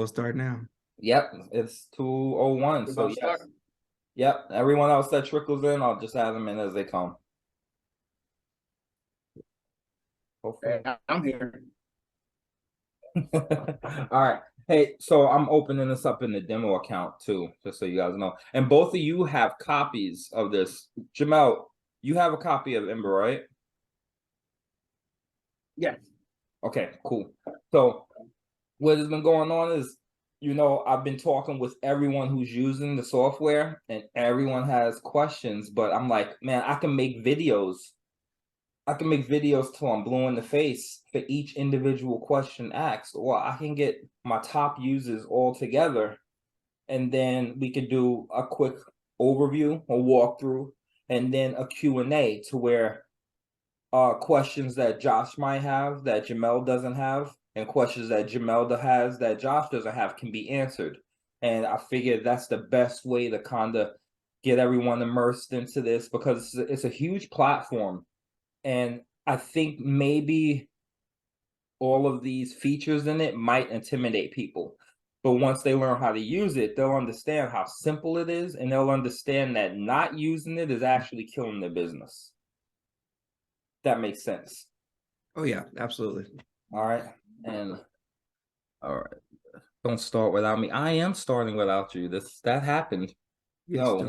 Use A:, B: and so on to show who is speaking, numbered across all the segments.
A: we'll start now.
B: Yep, it's 2:01. So yes. Yep. Everyone else that trickles in, I'll just add them in as they come. Hopefully.
C: I'm here.
B: All right. Hey, so I'm opening this up in the demo account too, just so you guys know. And both of you have copies of this. Jamel, you have a copy of Ember, right?
C: Yes.
B: Okay, cool. So what has been going on is, I've been talking with everyone who's using the software, and everyone has questions, but I'm like, man, I can make videos till I'm blue in the face for each individual question asked, or I can get my top users all together, and then we could do a quick overview or walkthrough, and then a Q&A to where questions that Josh might have that Jamel doesn't have, and questions that Jamel has that Josh doesn't have can be answered. And I figured that's the best way to kind of get everyone immersed into this, because it's a huge platform. And I think maybe all of these features in it might intimidate people. But once they learn how to use it, they'll understand how simple it is, and they'll understand that not using it is actually killing their business. That makes sense.
A: Oh, yeah, absolutely.
B: All right. And all right. Don't start without me. I am starting without you. That happened. No,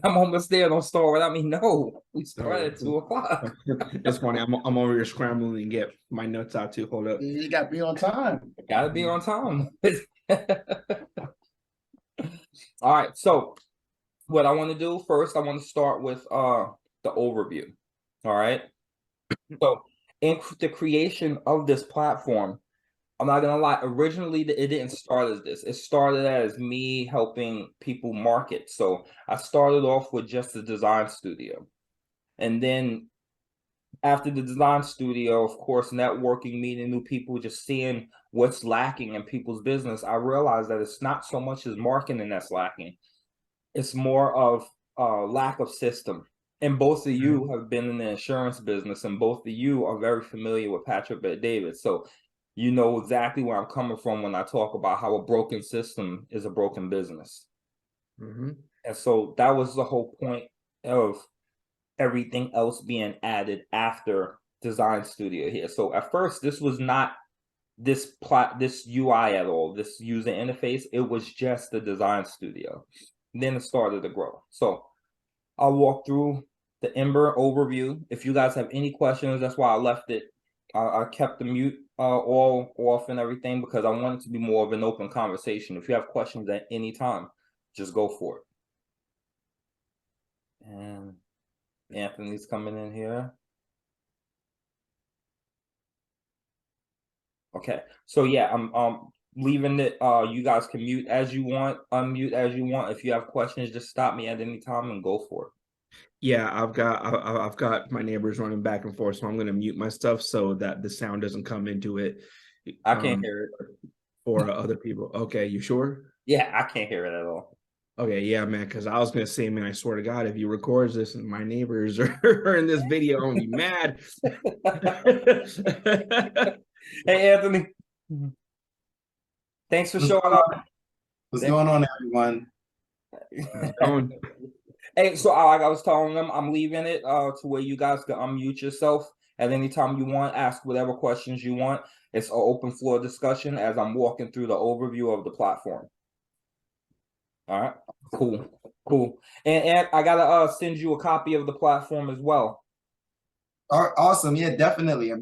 B: I'm almost there. Don't start without me. No, we started at 2:00.
A: It's funny. I'm over here scrambling to get my notes out too. Hold up.
C: You got to be on time.
B: Got to be on time. All right. So what I want to do first, I want to start with the overview. All right. So in the creation of this platform, I'm not gonna lie, originally it didn't start as this. It started as me helping people market. So I started off with just the design studio. And then after the design studio, of course, networking, meeting new people, just seeing what's lacking in people's business, I realized that it's not so much as marketing that's lacking. It's more of lack of system. And both of you have been in the insurance business, and both of you are very familiar with Patrick Bet-David. So you know exactly where I'm coming from when I talk about how a broken system is a broken business. And so that was the whole point of everything else being added after Design Studio here. So at first, this was not this UI at all, this user interface. It was just the Design Studio. Then it started to grow. So I'll walk through the Ember overview. If you guys have any questions, that's why I left it. I kept the mute all off and everything, because I want it to be more of an open conversation. If you have questions at any time, just go for it. And Anthony's coming in here. Okay, so yeah, I'm leaving it. You guys can mute as you want, unmute as you want. If you have questions, just stop me at any time and go for it.
A: Yeah, I've got my neighbors running back and forth, so I'm going to mute my stuff so that the sound doesn't come into it.
B: I can't hear it.
A: For other people. Okay, you sure?
B: Yeah, I can't hear it at all.
A: Okay, yeah, man, because I was going to say, man, I swear to God, if you record this and my neighbors are in this video, I'm going to be mad.
B: Hey, Anthony. Thanks for showing up.
C: What's going on, everyone?
B: Hey, so like I was telling them, I'm leaving it to where you guys can unmute yourself at any time you want, ask whatever questions you want. It's an open floor discussion as I'm walking through the overview of the platform. All right, cool. And I gotta send you a copy of the platform as well.
C: Awesome. Yeah, definitely.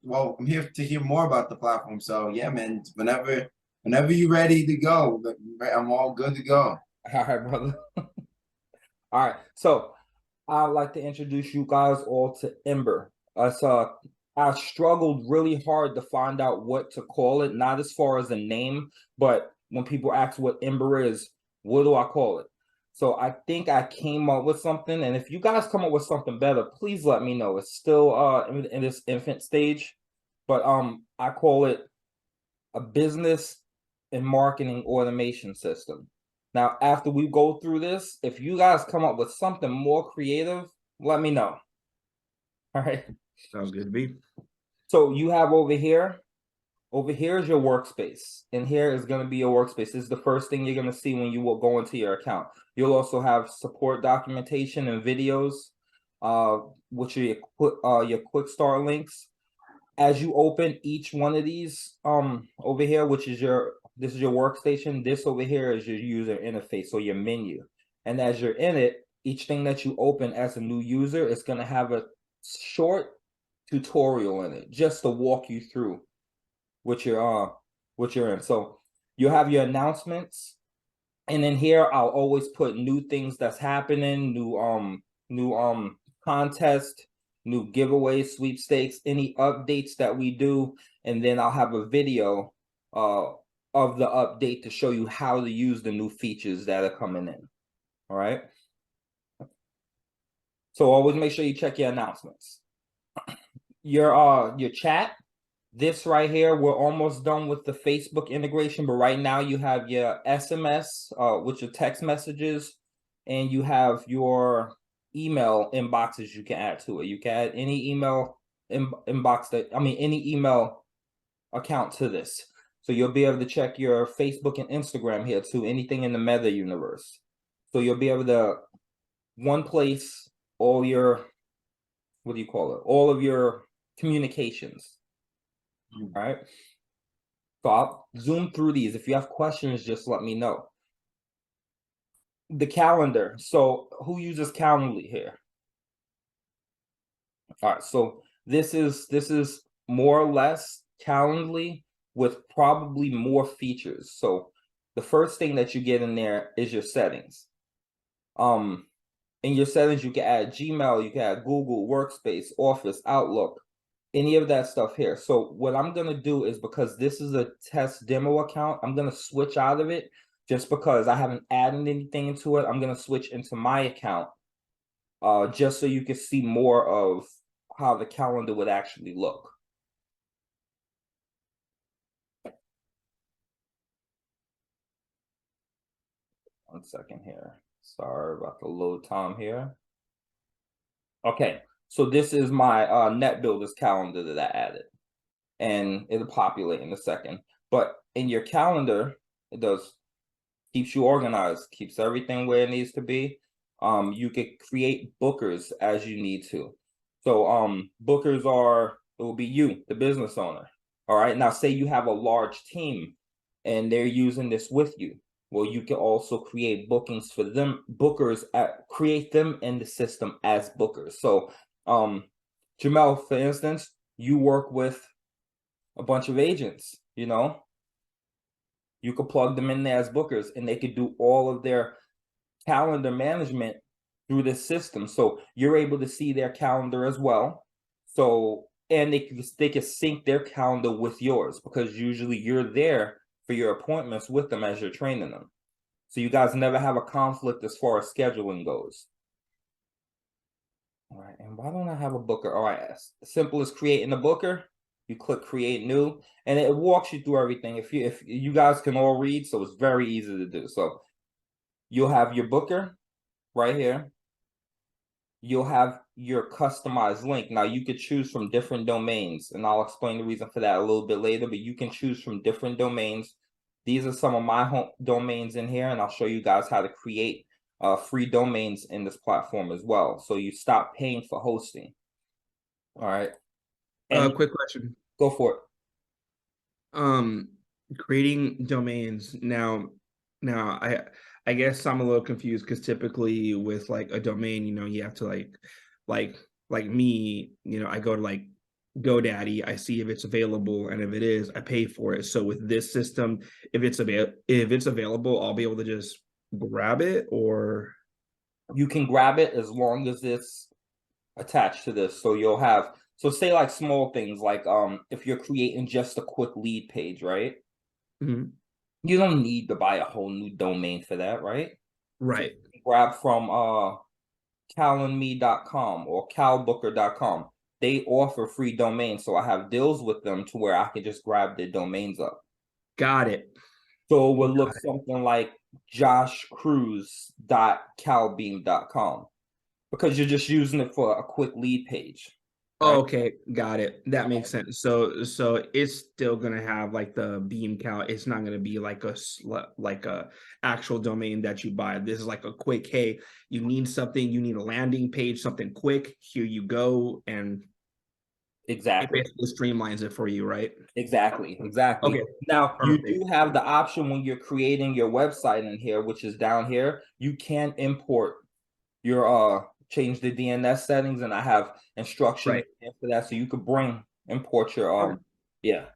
C: Well, I'm here to hear more about the platform. So yeah, man, whenever you're ready to go, I'm all good to go.
B: All right, brother. All right, so I'd like to introduce you guys all to Ember. I struggled really hard to find out what to call it, not as far as a name, but when people ask what Ember is, what do I call it? So I think I came up with something, and if you guys come up with something better, please let me know. It's still in this infant stage, but I call it a business and marketing automation system. Now, after we go through this, if you guys come up with something more creative, let me know. All right.
A: Sounds good to me.
B: So you have over here over here is your workspace, and here is going to be your workspace. This is the first thing you're going to see when you will go into your account. You'll also have support documentation and videos, which are your quick start links. As you open each one of these, over here, which is this is your workstation. This over here is your user interface, or your menu. And as you're in it, each thing that you open as a new user is going to have a short tutorial in it, just to walk you through what you're in. So you have your announcements, and in here I'll always put new things that's happening, new contest, new giveaways, sweepstakes, any updates that we do, and then I'll have a video of the update to show you how to use the new features that are coming in. All right. So always make sure you check your announcements. Your chat. This right here, we're almost done with the Facebook integration, but right now you have your SMS, which are text messages, and you have your email inboxes you can add to it. You can add any email any email account to this. So you'll be able to check your Facebook and Instagram here too, anything in the Meta universe. So you'll be able to one place all your, what do you call it? All of your communications. All right. So I'll zoom through these. If you have questions, just let me know. The calendar. So who uses Calendly here? All right. So this is more or less Calendly with probably more features. So the first thing that you get in there is your settings. In your settings, you can add Gmail, you can add Google, Workspace, Office, Outlook, any of that stuff here. So what I'm going to do is, because this is a test demo account, I'm going to switch out of it just because I haven't added anything into it. I'm going to switch into my account just so you can see more of how the calendar would actually look. One second here. Sorry about the load time here. Okay. So this is my Net Builders calendar that I added, and it'll populate in a second. But in your calendar, it keeps you organized, keeps everything where it needs to be. You can create bookers as you need to. So bookers it will be you, the business owner. All right. Now say you have a large team and they're using this with you. Well, you can also create bookings for them, create them in the system as bookers. So Jamel, for instance, you work with a bunch of agents, you could plug them in there as bookers, and they could do all of their calendar management through this system. So you're able to see their calendar as well. So, and they can sync their calendar with yours, because usually you're there for your appointments with them as you're training them. So you guys never have a conflict as far as scheduling goes. All right, and why don't I have a booker? All right, as simple as creating a booker. You click create new, and it walks you through everything. If you guys can all read, so it's very easy to do. So you'll have your booker right here. You'll have your customized link. Now you could choose from different domains, and I'll explain the reason for that a little bit later, but you can choose from different domains. These are some of my home domains in here, and I'll show you guys how to create free domains in this platform as well. So you stop paying for hosting. All right. And
A: Quick question.
B: Go for it.
A: Creating domains now. I guess I'm a little confused, because typically with like a domain, you have to like me, I go to like GoDaddy, I see if it's available, and if it is, I pay for it. So with this system, if it's available, I'll be able to just grab it, or
B: you can grab it as long as it's attached to this. So you'll have, so say like small things like if you're creating just a quick lead page, right?
A: Mm-hmm.
B: You don't need to buy a whole new domain for that, right?
A: Right.
B: So grab from callandme.com or calbooker.com. They offer free domains, so I have deals with them to where I can just grab their domains up.
A: Got it.
B: So it would look something like joshcruz.calbeam.com, because you're just using it for a quick lead page. right?
A: Okay, got it. That makes sense. So it's still gonna have like the beam count. It's not gonna be like like a actual domain that you buy. This is like a quick, hey, you need something, you need a landing page, something quick. Here you go, and it
B: Exactly.
A: basically streamlines it for you, right?
B: Exactly, exactly.
A: Okay,
B: Now, you do
A: perfect.
B: have the option when you're creating your website in here, which is down here. You can import your change the DNS settings, and I have instructions
A: Right.
B: for that, so you could import your
A: Okay.
B: yeah,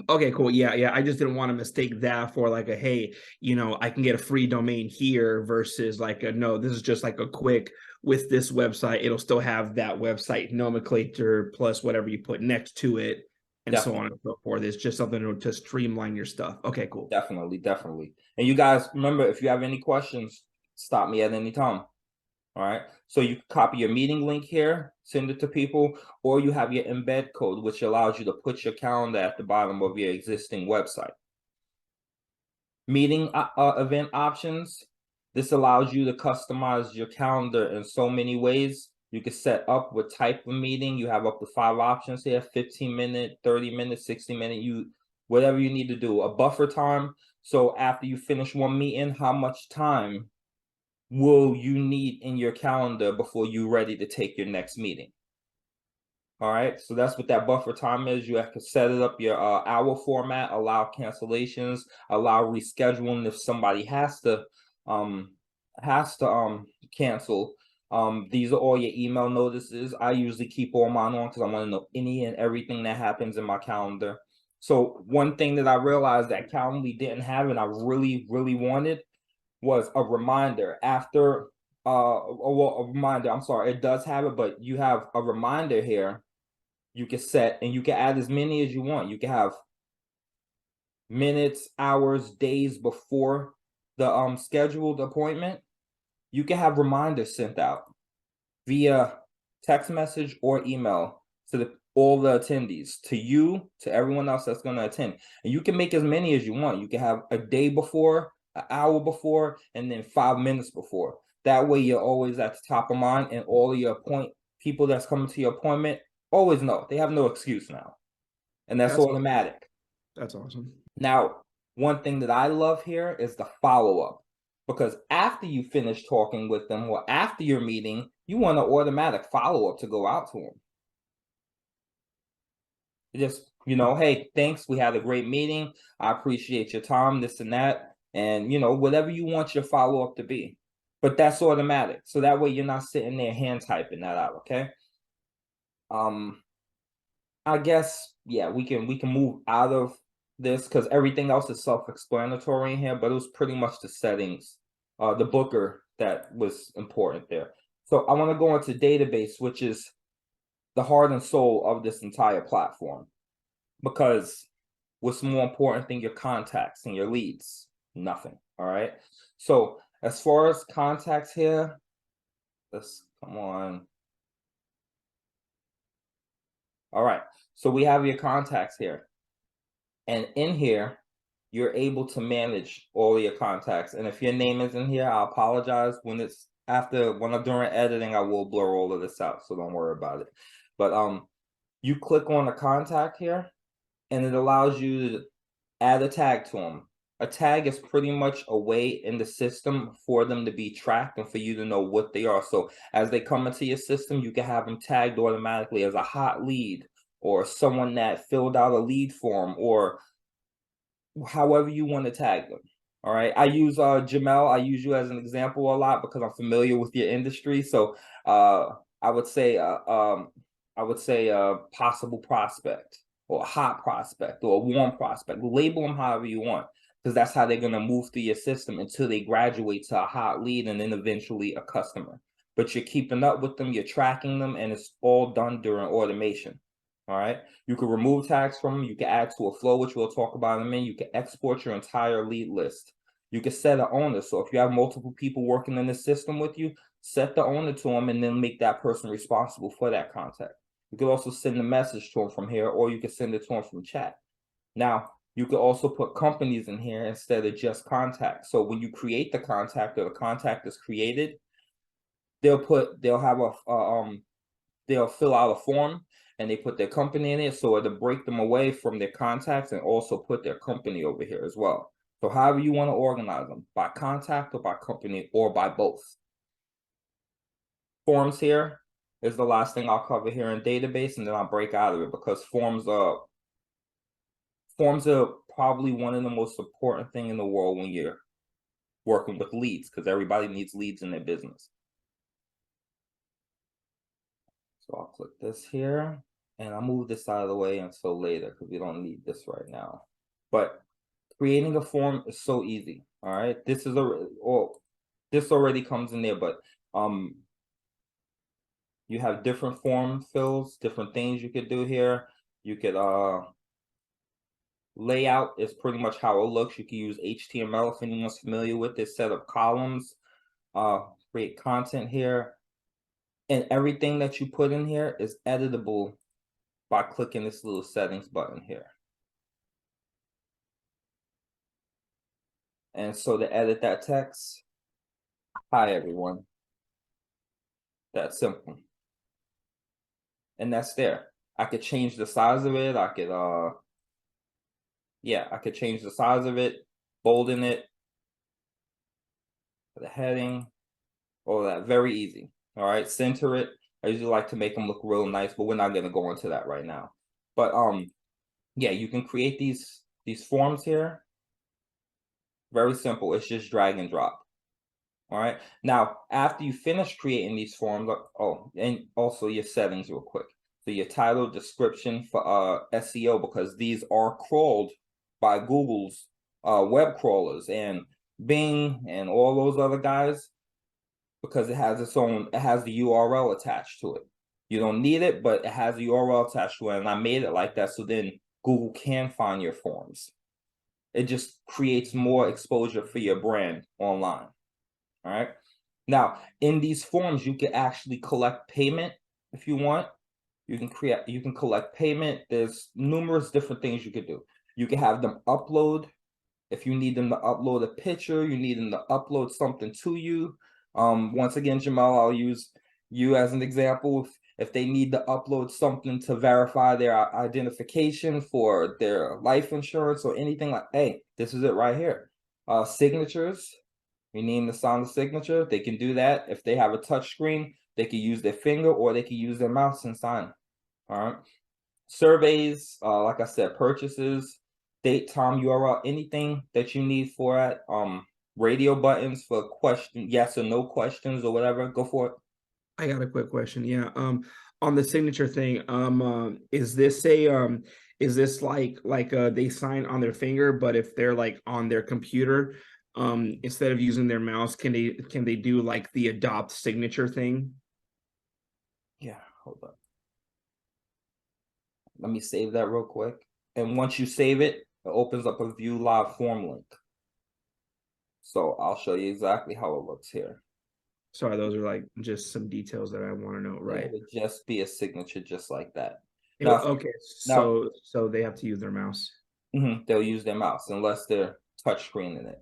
A: Okay, cool. Yeah, yeah. I just didn't want to mistake that for like a hey, I can get a free domain here versus like a no, this is just like a quick with this website, it'll still have that website nomenclature plus whatever you put next to it and so on
B: definitely,
A: and so forth. It's just something to streamline your stuff. Okay, cool.
B: definitely, definitely. And you guys remember, if you have any questions, stop me at any time. All right. So you copy your meeting link here, send it to people, or you have your embed code, which allows you to put your calendar at the bottom of your existing website. Meeting event options. This allows you to customize your calendar in so many ways. You can set up what type of meeting. You have up to 5 options here: 15-minute, 30-minute, 60-minute. Whatever you need to do. A buffer time. So after you finish one meeting, how much time will you need in your calendar before you're ready to take your next meeting? All right, so that's what that buffer time is. You have to set it up your hour format, allow cancellations, allow rescheduling if somebody um has to cancel. These are all your email notices. I usually keep all mine on because I want to know any and everything that happens in my calendar. So one thing that I realized that Calendly didn't have and I really, really wanted was a reminder after well, a reminder. I'm sorry, it does have it, but you have a reminder here you can set, and you can add as many as you want. You can have minutes, hours, days before the scheduled appointment. You can have reminders sent out via text message or email to all the attendees, to you, to everyone else that's going to attend. And you can make as many as you want. You can have a day before, an hour before, and then 5 minutes before. That way you're always at the top of mind, and all of your people that's coming to your appointment always know. They have no excuse now. And that's
A: That's
B: automatic.
A: that's awesome.
B: Now, one thing that I love here is the follow-up. Because after you finish talking with them or after your meeting, you want an automatic follow-up to go out to them. Just, hey, thanks. We had a great meeting. I appreciate your time, this and that. And, whatever you want your follow-up to be. But that's automatic. So that way you're not sitting there hand typing that out, okay? I guess, yeah, we can move out of this because everything else is self-explanatory in here, but it was pretty much the settings, the booker that was important there. So I want to go into database, which is the heart and soul of this entire platform. Because what's more important than your contacts and your leads? Nothing. All right. So as far as contacts here, let's come on. All right. So we have your contacts here. And in here, you're able to manage all your contacts. And if your name is in here, I apologize. When I'm during editing, I will blur all of this out. So don't worry about it. But you click on a contact here and it allows you to add a tag to them. A tag is pretty much a way in the system for them to be tracked and for you to know what they are. So as they come into your system, you can have them tagged automatically as a hot lead or someone that filled out a lead form or however you want to tag them. All right. I use Jamel. I use you as an example a lot because I'm familiar with your industry. So I would say possible prospect or a hot prospect or a warm prospect. Label them however you want because that's how they're gonna move through your system until they graduate to a hot lead and then eventually a customer. But you're keeping up with them, you're tracking them, and it's all done during automation. All right. You can remove tags from them. You can add to a flow, which we'll talk about in a minute. You can export your entire lead list. You can set an owner. So if you have multiple people working in the system with you, set the owner to them and then make that person responsible for that contact. You can also send a message to them from here, or you can send it to them from chat. Now, you can also put companies in here instead of just contacts. So when you create the contact or the contact is created, they'll fill out a form and they put their company in it, so it'll break them away from their contacts and also put their company over here as well. So however you want to organize them, by contact or by company or by both. Forms here is the last thing I'll cover here in database, and then I'll break out of it because forms are probably one of the most important thing in the world when you're working with leads, because everybody needs leads in their business. So I'll click this here, and I'll move this out of the way until later because we don't need this right now. But creating a form is so easy. All right, this is this already comes in there, but you have different form fills, different things you could do here. You could layout is pretty much how it looks. You can use HTML if anyone's familiar with this set of columns. Create content here, and everything that you put in here is editable by clicking this little settings button here. And so to edit that text, hi everyone. That's simple. And that's there. I could change the size of it. I could I could change the size of it, bolden it, the heading, all that. Very easy. All right, center it. I usually like to make them look real nice, but we're not going to go into that right now. But yeah, you can create these forms here. Very simple. It's just drag and drop. All right. Now, after you finish creating these forms, oh, and also your settings real quick. So your title, description for SEO, because these are crawled by Google's web crawlers and Bing and all those other guys, because it has its own, it has the URL attached to it. You don't need it, but it has the URL attached to it. And I made it like that so then Google can find your forms. It just creates more exposure for your brand online. All right. Now, in these forms, you can actually collect payment if you want. You can collect payment. There's numerous different things you could do. You can have them upload. If you need them to upload a picture, you need them to upload something to you. Once again, Jamal, I'll use you as an example. If they need to upload something to verify their identification for their life insurance or anything like, hey, this is it right here. Signatures. You need to sign the signature. They can do that. If they have a touch screen, they can use their finger or they can use their mouse and sign. All right. Surveys, like I said, purchases, date, time, URL, anything that you need for it. Radio buttons for question, yes or no questions or whatever. Go for it.
A: I got a quick question. Yeah. On the signature thing, is this like they sign on their finger, but if they're like on their computer, instead of using their mouse, can they do like the adopt signature thing?
B: Yeah, hold on. Let me save that real quick. And once you save it, it opens up a view live form link. So I'll show you exactly how it looks here.
A: Sorry, those are like just some details that I want to know, right?
B: It would just be a signature just like that.
A: Okay, so they have to use their mouse.
B: They'll use their mouse unless they're touch screen in it.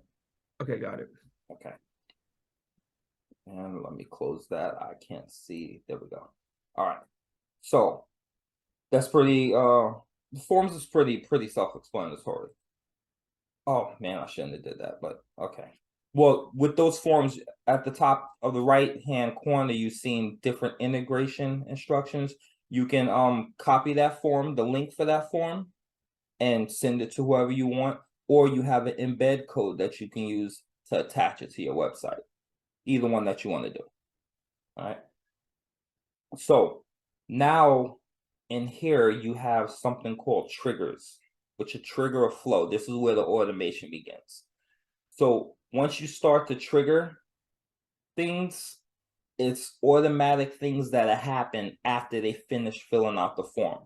A: Okay, got it.
B: Okay. And let me close that. I can't see. There we go. All right. So that's pretty the forms is pretty self-explanatory. Oh man, I shouldn't have did that, but okay. Well, with those forms at the top of the right hand corner, you've seen different integration instructions. You can copy that form, the link for that form, and send it to whoever you want, or you have an embed code that you can use to attach it to your website. Either one that you want to do. All right. So now in here, you have something called triggers, which will trigger a flow. This is where the automation begins. So once you start to trigger things, it's automatic things that happen after they finish filling out the form.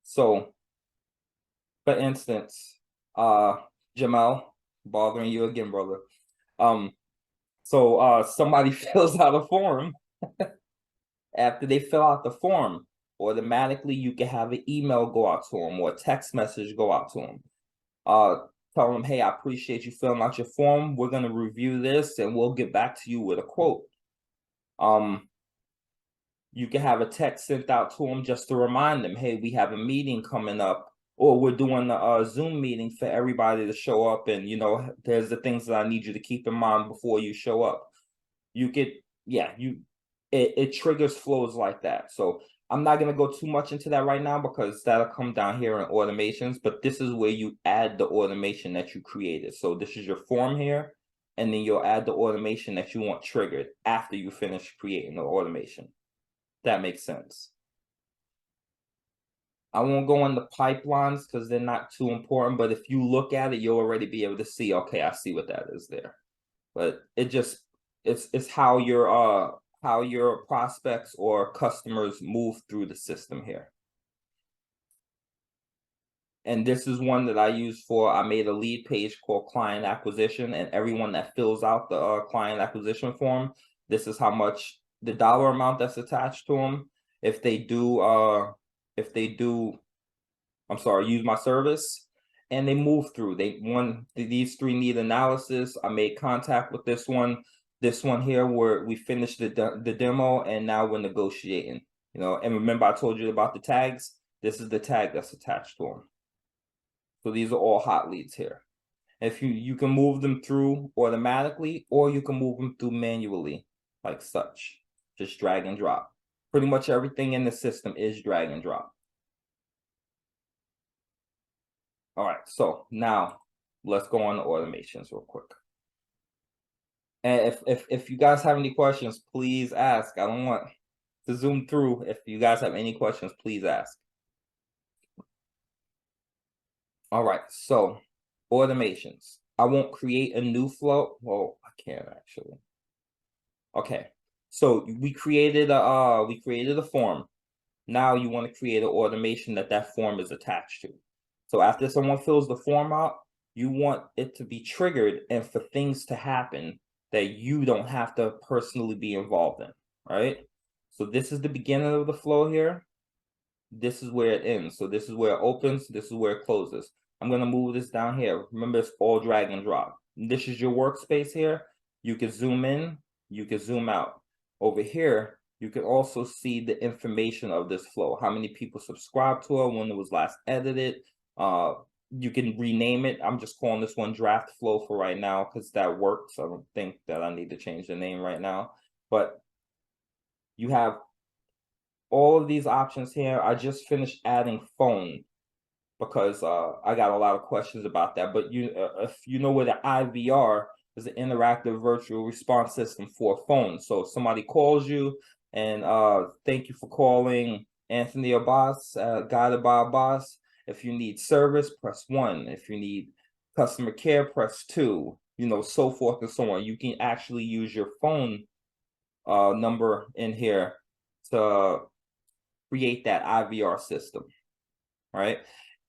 B: So for instance, Jamal, bothering you again, brother. So somebody fills out a form. After they fill out the form, automatically you can have an email go out to them or a text message go out to them. Tell them, hey, I appreciate you filling out your form. We're going to review this and we'll get back to you with a quote. You can have a text sent out to them just to remind them, hey, we have a meeting coming up, or we're doing a Zoom meeting for everybody to show up, and there's the things that I need you to keep in mind before you show up. You could, yeah, it triggers flows like that. So I'm not going to go too much into that right now because that'll come down here in automations, but this is where you add the automation that you created. So this is your form here, and then you'll add the automation that you want triggered after you finish creating the automation. That makes sense. I won't go into pipelines because they're not too important, but if you look at it, you'll already be able to see, okay, I see what that is there. But it's how your prospects or customers move through the system here. And this is one that I use I made a lead page called client acquisition, and everyone that fills out the client acquisition form, this is how much the dollar amount that's attached to them. If they do, I'm sorry, use my service and they move through, these three need analysis. I made contact with this one here where we finished the demo, and now we're negotiating, and remember I told you about the tags. This is the tag that's attached to them. So these are all hot leads here. If you can move them through automatically, or you can move them through manually like such. Just drag and drop. Pretty much everything in the system is drag and drop. All right, so now let's go on to automations real quick. And if you guys have any questions, please ask. I don't want to zoom through. If you guys have any questions, please ask. All right, so automations. I won't create a new flow. Well, I can actually. Okay, so we created a form. Now you want to create an automation that form is attached to. So after someone fills the form out, you want it to be triggered and for things to happen that you don't have to personally be involved in, right? So this is the beginning of the flow here. This is where it ends. So this is where it opens. This is where it closes. I'm going to move this down here. Remember, it's all drag and drop. This is your workspace here. You can zoom in. You can zoom out. Over here, you can also see the information of this flow. How many people subscribed to it, when it was last edited. You can rename it. I'm just calling this one draft flow for right now because that works. I don't think that I need to change the name right now. But you have all of these options here. I just finished adding phone because I got a lot of questions about that. But if you know what the IVR is, an interactive virtual response system for a phone. So if somebody calls you and thank you for calling Anthony Abbas, guided by Abbas. If you need service, press 1. If you need customer care, press 2. So forth and so on. You can actually use your phone number in here to create that IVR system, right?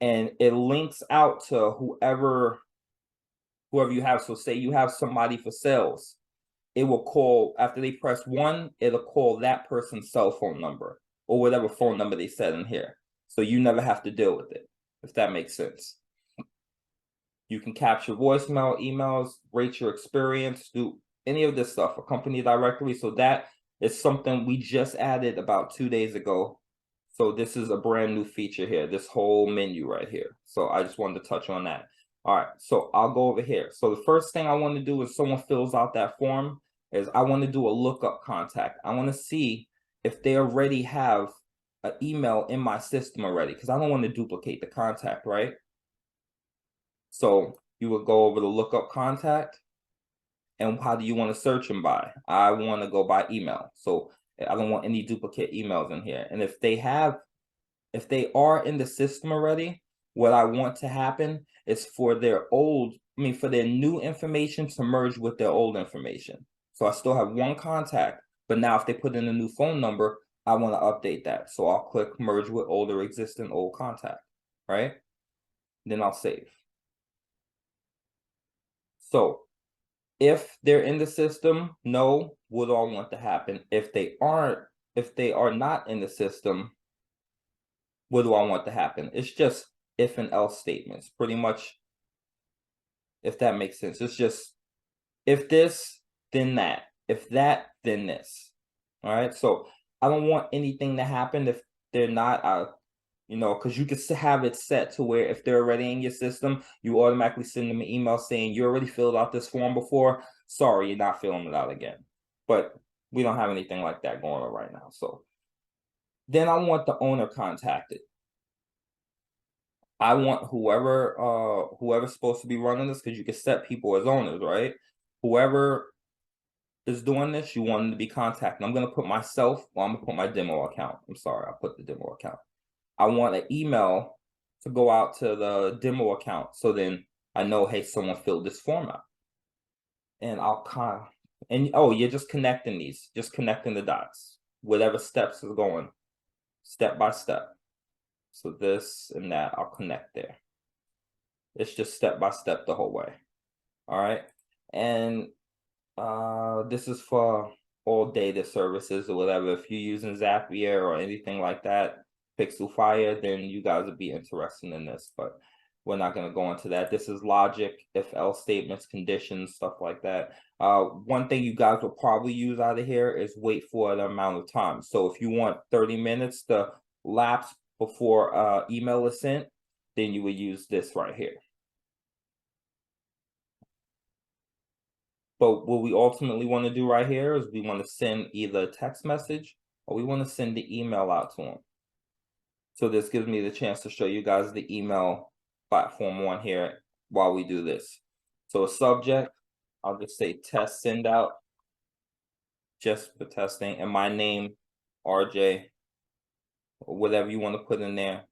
B: And it links out to whoever you have. So say you have somebody for sales, it will call, after they press 1, it'll call that person's cell phone number or whatever phone number they set in here. So you never have to deal with it, if that makes sense. You can capture voicemail, emails, rate your experience, do any of this stuff, a company directory. So that is something we just added about 2 days ago. So this is a brand new feature here, this whole menu right here. So I just wanted to touch on that. All right, so I'll go over here. So the first thing I want to do is someone fills out that form is I want to do a lookup contact. I want to see if they already have an email in my system already, because I don't want to duplicate the contact, right? So you would go over the lookup contact. And how do you want to search them by? I want to go by email. So I don't want any duplicate emails in here. And if they are in the system already, what I want to happen is for their new information to merge with their old information. So I still have one contact, but now if they put in a new phone number, I want to update that. So I'll click merge with older existing old contact, right? Then I'll save. So if they're in the system, no, what do I want to happen? If they are not in the system, what do I want to happen? It's just if and else statements, pretty much, if that makes sense. It's just if this, then that. If that, then this. All right. So I don't want anything to happen if they're not, you know, because you can have it set to where if they're already in your system, you automatically send them an email saying you already filled out this form before. Sorry, you're not filling it out again. But we don't have anything like that going on right now. So then I want the owner contacted. I want whoever's supposed to be running this, because you can set people as owners, right? Whoever is doing this, you want them to be contacted. I'm gonna put myself, well, I'm gonna put my demo account. I'm sorry, I'll put the demo account. I want an email to go out to the demo account, so then I know, hey, someone filled this form out. And oh, you're just connecting these, just connecting the dots, whatever steps is going, step by step. So this and that, I'll connect there. It's just step by step the whole way. All right. And this is for all data services or whatever. If you're using Zapier or anything like that, Pixel Fire, then you guys would be interested in this, but we're not going to go into that. This is logic, if else statements, conditions, stuff like that. One thing you guys will probably use out of here is wait for the amount of time. So if you want 30 minutes to lapse before email is sent, then you would use this right here. But what we ultimately want to do right here is we want to send either a text message or we want to send the email out to them. So this gives me the chance to show you guys the email platform one here while we do this. So a subject, I'll just say test send out, just for testing, and my name, RJ, or whatever you want to put in there.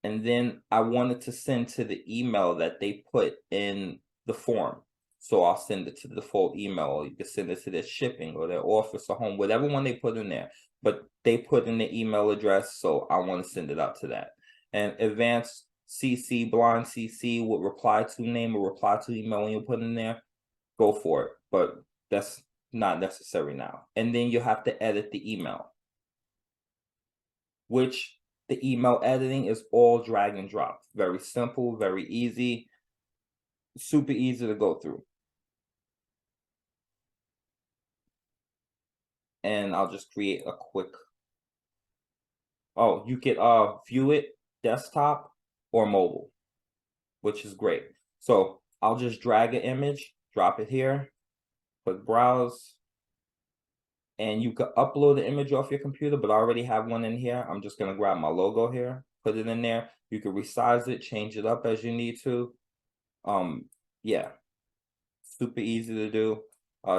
B: And then I wanted to send to the email that they put in the form. So I'll send it to the default email, or you can send it to their shipping or their office or home, whatever one they put in there. But they put in the email address, so I want to send it out to that. And advanced CC, blind CC with reply to name or reply to email when you put in there, go for it. But that's not necessary now. And then you have to edit the email, which the email editing is all drag and drop. Very simple, very easy, super easy to go through. And I'll just create a quick, oh, you could view it desktop or mobile, which is great. So I'll just drag an image, drop it here, click browse, and you could upload the image off your computer, but I already have one in here. I'm just gonna grab my logo here, put it in there. You can resize it, change it up as you need to. Yeah, super easy to do.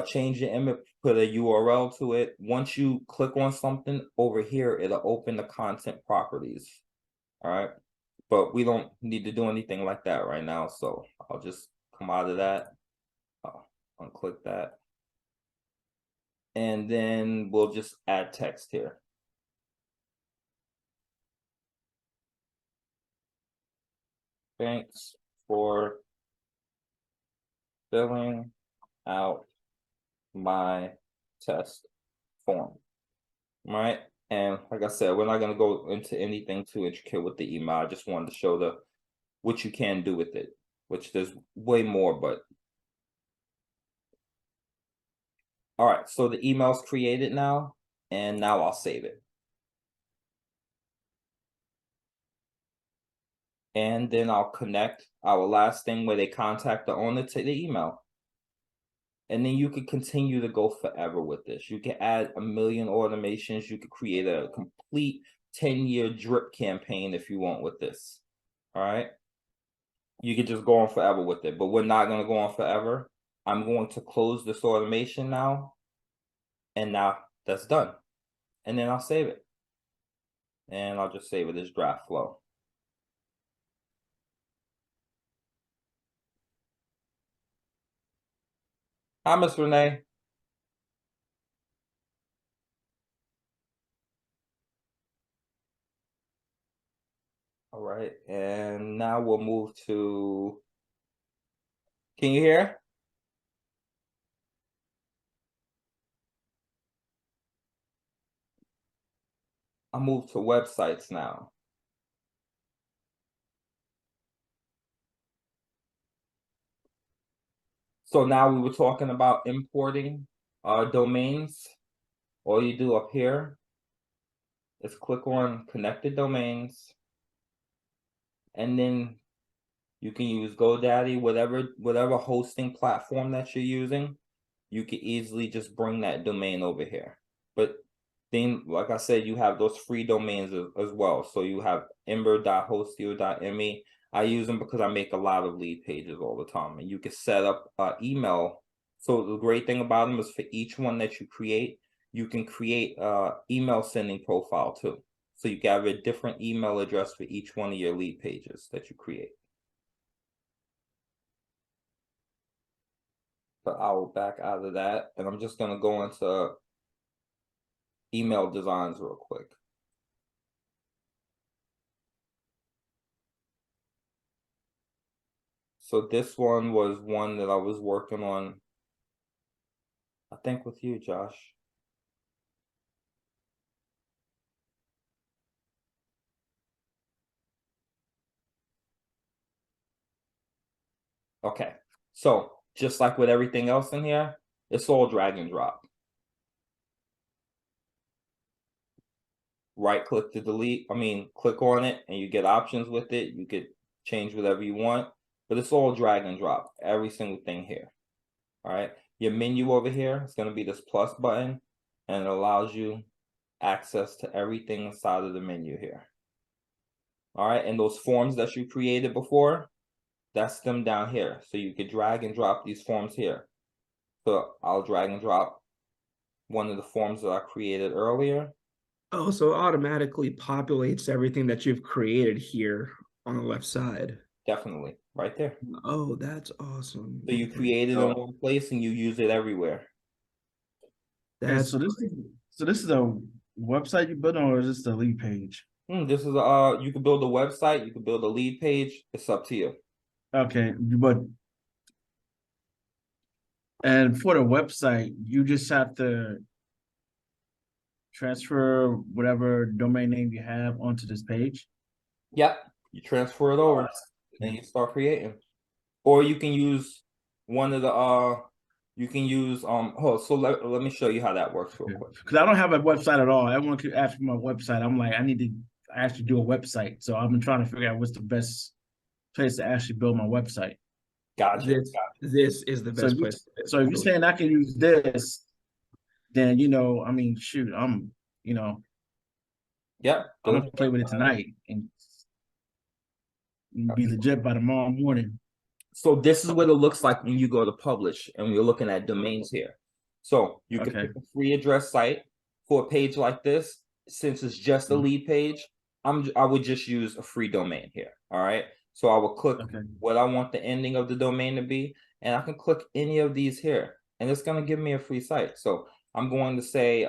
B: Change the image, put a URL to it. Once you click on something over here, it'll open the content properties. All right, but we don't need to do anything like that right now, so I'll just come out of that, unclick that, and then we'll just add text here. Thanks for filling out my test form. All right. And like I said, we're not going to go into anything too intricate with the email. I just wanted to show what you can do with it, which there's way more, but. All right. So the email's created now, and now I'll save it. And then I'll connect our last thing where they contact the owner to the email. And then you could continue to go forever with this. You can add a million automations. You could create a complete 10-year drip campaign if you want with this. All right. You could just go on forever with it, but we're not going to go on forever. I'm going to close this automation now. And now that's done. And then I'll save it. And I'll just save it as draft flow. Hi, Miss Renee. All right, and now we'll move to, can you hear? I'll move to websites now. So now we were talking about importing domains. All you do up here is click on connected domains, and then you can use GoDaddy, whatever hosting platform that you're using. You can easily just bring that domain over here. But then, like I said, you have those free domains as well. So you have ember.hostio.me. I use them because I make a lot of lead pages all the time, and you can set up email. So the great thing about them is for each one that you create, you can create email sending profile too. So you can have a different email address for each one of your lead pages that you create. But I'll back out of that, and I'm just gonna go into email designs real quick. So this one was one that I was working on, I think with you, Josh. Okay, so just like with everything else in here, it's all drag and drop. Right click to delete, click on it and you get options with it. You could change whatever you want, but it's all drag and drop, every single thing here. All right, your menu over here is going to be this plus button, and it allows you access to everything inside of the menu here. All right, and those forms that you created before, that's them down here. So you could drag and drop these forms here. So I'll drag and drop one of the forms that I created earlier.
A: Oh, so it automatically populates everything that you've created here on the left side.
B: Definitely, right there.
A: Oh, that's awesome.
B: So you create it in one place and you use it everywhere.
A: That's
D: so this is a website you built on, or is this the lead page?
B: This is you can build a website, you can build a lead page. It's up to you.
D: Okay, but and for the website, you just have to transfer whatever domain name you have onto this page.
B: Yep, you transfer it over and you start creating. Or you can use one of the you can use so let me show you how that works real quick.
D: Because I don't have a website at all. Everyone could ask for my website. I'm like, I need to actually do a website. So I've been trying to figure out what's the best place to actually build my website.
B: Gotcha.
A: This is the best place.
D: So if you're saying I can use this, then shoot,
B: Yep.
D: I'm gonna play with it tonight and be legit by tomorrow morning.
B: So this is what it looks like when you go to publish and we're looking at domains here. So you can pick a free address site for a page like this. Since it's just a lead page, I would just use a free domain here. All right. So I will click what I want the ending of the domain to be, and I can click any of these here, and it's going to give me a free site. So I'm going to say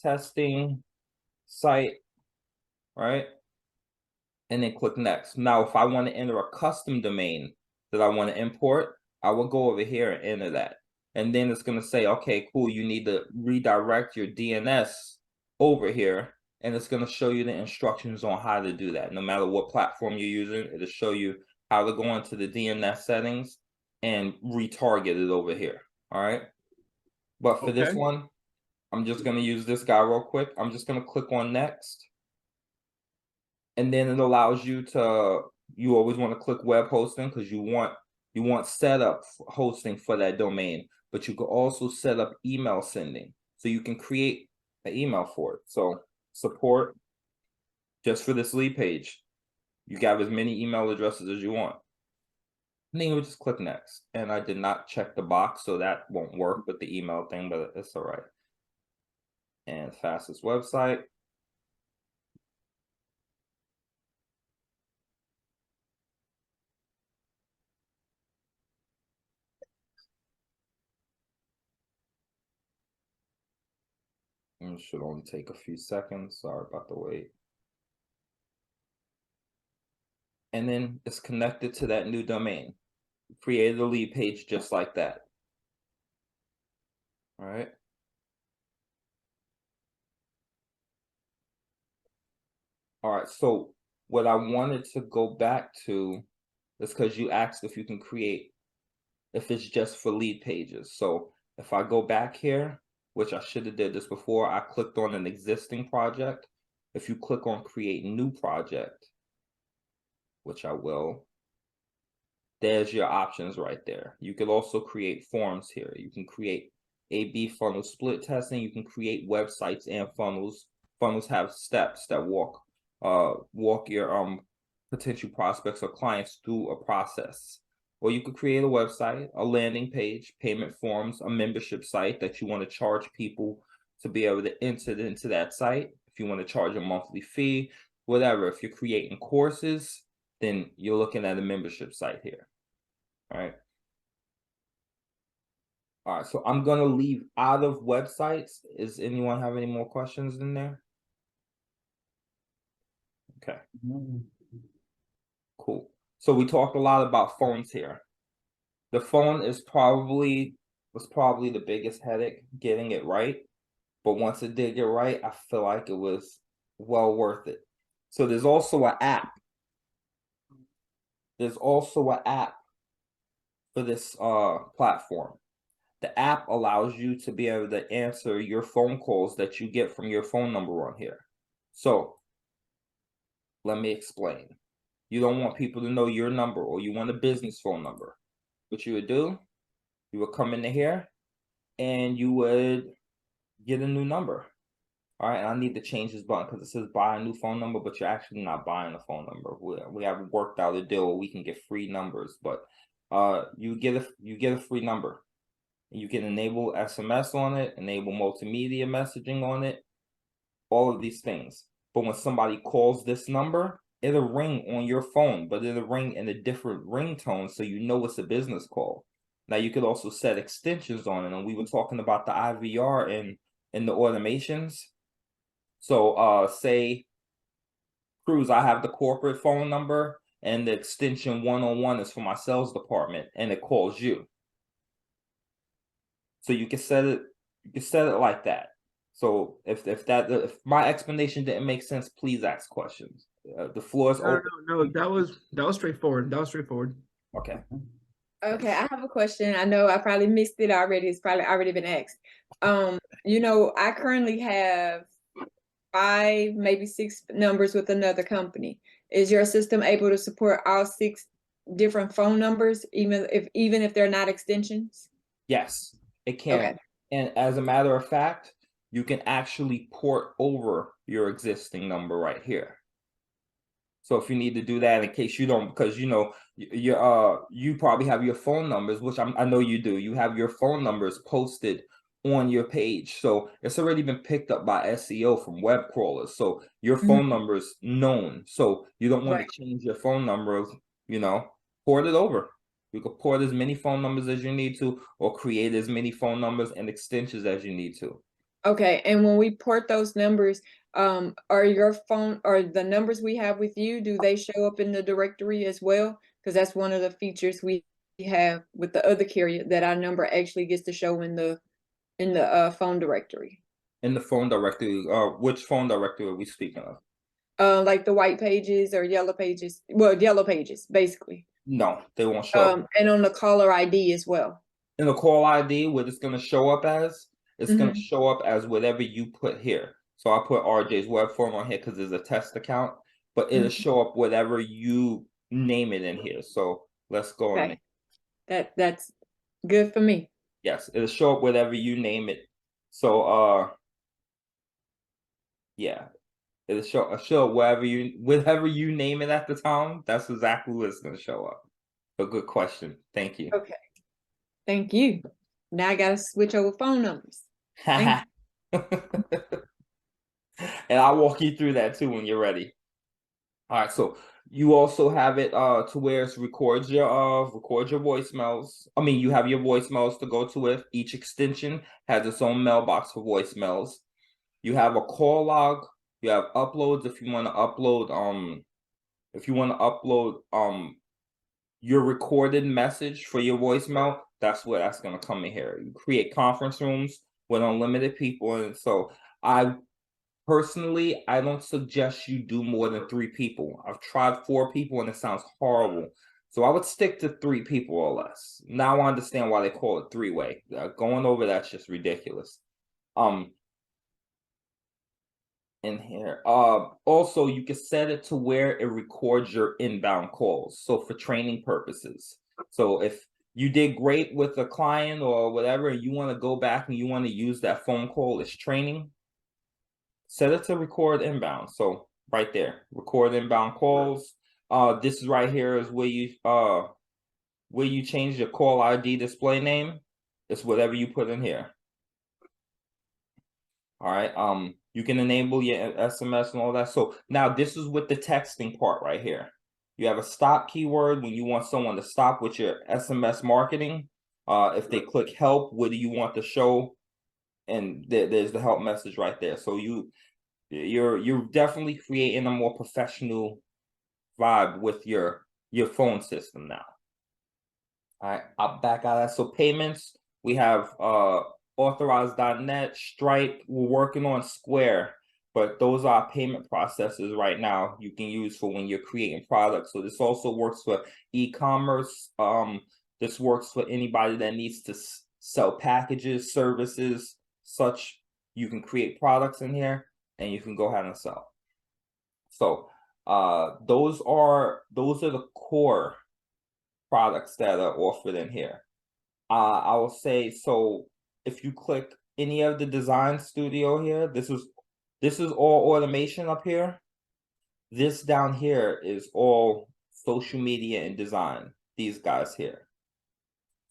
B: testing site, right? And then click next. Now, if I want to enter a custom domain that I want to import, I will go over here and enter that. And then it's going to say, okay, cool, you need to redirect your DNS over here. And it's going to show you the instructions on how to do that. No matter what platform you're using, it'll show you how to go into the DNS settings and retarget it over here. All right. But for this one, I'm just going to use this guy real quick. I'm just going to click on next. And then it allows you to, you always want to click web hosting because you want setup hosting for that domain, but you can also set up email sending. So you can create an email for it. So support just for this lead page. You got as many email addresses as you want. And then you would just click next. And I did not check the box, so that won't work with the email thing, but it's all right. And fastest website. It should only take a few seconds. Sorry about the wait. And then it's connected to that new domain. Created a lead page just like that. All right. All right. So what I wanted to go back to is because you asked if you can create, if it's just for lead pages. So if I go back here, which I should have did this before, I clicked on an existing project. If you click on create new project, which I will, there's your options right there. You could also create forms here. You can create A/B funnel split testing. You can create websites and funnels. Funnels have steps that walk your potential prospects or clients through a process. Or you could create a website, a landing page, payment forms, a membership site that you want to charge people to be able to enter into that site. If you want to charge a monthly fee, whatever. If you're creating courses, then you're looking at a membership site here. All right. All right, so I'm gonna leave out of websites. Does anyone have any more questions in there? Okay, cool. So we talked a lot about phones here. The phone was probably the biggest headache getting it right. But once it did get right, I feel like it was well worth it. So there's also an app. There's also an app for this platform. The app allows you to be able to answer your phone calls that you get from your phone number on here. So let me explain. You don't want people to know your number, or you want a business phone number. What you would do, you would come into here and you would get a new number. All right, and I need to change this button because it says buy a new phone number, but you're actually not buying a phone number. We have worked out a deal where we can get free numbers, but you get a free number. You can enable SMS on it, enable multimedia messaging on it, all of these things. But when somebody calls this number, it'll ring on your phone, but it'll ring in a different ringtone, so you know it's a business call. Now you could also set extensions on it, and we were talking about the IVR in the automations. So say, Cruz, I have the corporate phone number, and the extension 101 is for my sales department, and it calls you. So you can set it like that. So if my explanation didn't make sense, please ask questions. The floor is open.
A: No, that was straightforward. That was straightforward.
B: Okay.
E: Okay, I have a question. I know I probably missed it already. It's probably already been asked. I currently have 5, maybe 6 numbers with another company. Is your system able to support all 6 different phone numbers, even if they're not extensions?
B: Yes, it can.
E: Okay.
B: And as a matter of fact, you can actually port over your existing number right here. So if you need to do that, in case you don't, because you probably have your phone numbers, which I know you do. You have your phone numbers posted on your page, so it's already been picked up by SEO from web crawlers. So your phone number is known. So you don't want to change your phone number. Port it over. You can port as many phone numbers as you need to, or create as many phone numbers and extensions as you need to.
E: Okay, and when we port those numbers, are your phone or the numbers we have with you, do they show up in the directory as well? Because that's one of the features we have with the other carrier, that our number actually gets to show in the phone directory.
B: In the phone directory, which phone directory are we speaking of?
E: Like the white pages or yellow pages. Well, yellow pages, basically.
B: No, they won't show up.
E: And on the caller ID as well.
B: In the call ID, what it's going to show up as, it's going to show up as whatever you put here. So I put RJ's web form on here because it's a test account, but it'll show up whatever you name it in here. So let's go on.
E: That's good for me.
B: Yes, it'll show up whatever you name it. So yeah, it'll show whatever you name it at the time. That's exactly what it's going to show up. A good question. Thank you.
E: Okay. Thank you. Now I gotta switch over phone numbers. Thank you.
B: And I'll walk you through that too when you're ready. All right, so you also have it to where it records your voicemails. I mean, you have your voicemails to go to it. Each extension has its own mailbox for voicemails. You have a call log. You have uploads if you want to upload your recorded message for your voicemail. That's going to come in here. You create conference rooms with unlimited people, and so I don't suggest you do more than 3 people. I've tried 4 people and it sounds horrible. So I would stick to 3 people or less. Now I understand why they call it 3-way. Going over that's just ridiculous. In here. Also you can set it to where it records your inbound calls. So for training purposes. So if you did great with a client or whatever, and you want to go back and you want to use that phone call as training, set it to record inbound. So right there, record inbound calls. This is right here is where you change your call ID display name. It's whatever you put in here. All right. You can enable your SMS and all that. So now this is with the texting part right here. You have a stop keyword when you want someone to stop with your SMS marketing. If they click help, what do you want to show? And there's the help message right there. So you're definitely creating a more professional vibe with your phone system now. All right, I'll back out of that. So payments, we have authorized.net, Stripe. We're working on Square, but those are payment processors right now you can use for when you're creating products. So this also works for e-commerce. This works for anybody that needs to sell packages, services, such. You can create products in here and you can go ahead and sell. So those are the core products that are offered in here. I will say, so if you click any of the design studio here, this is all automation up here. This down here is all social media and design, these guys here.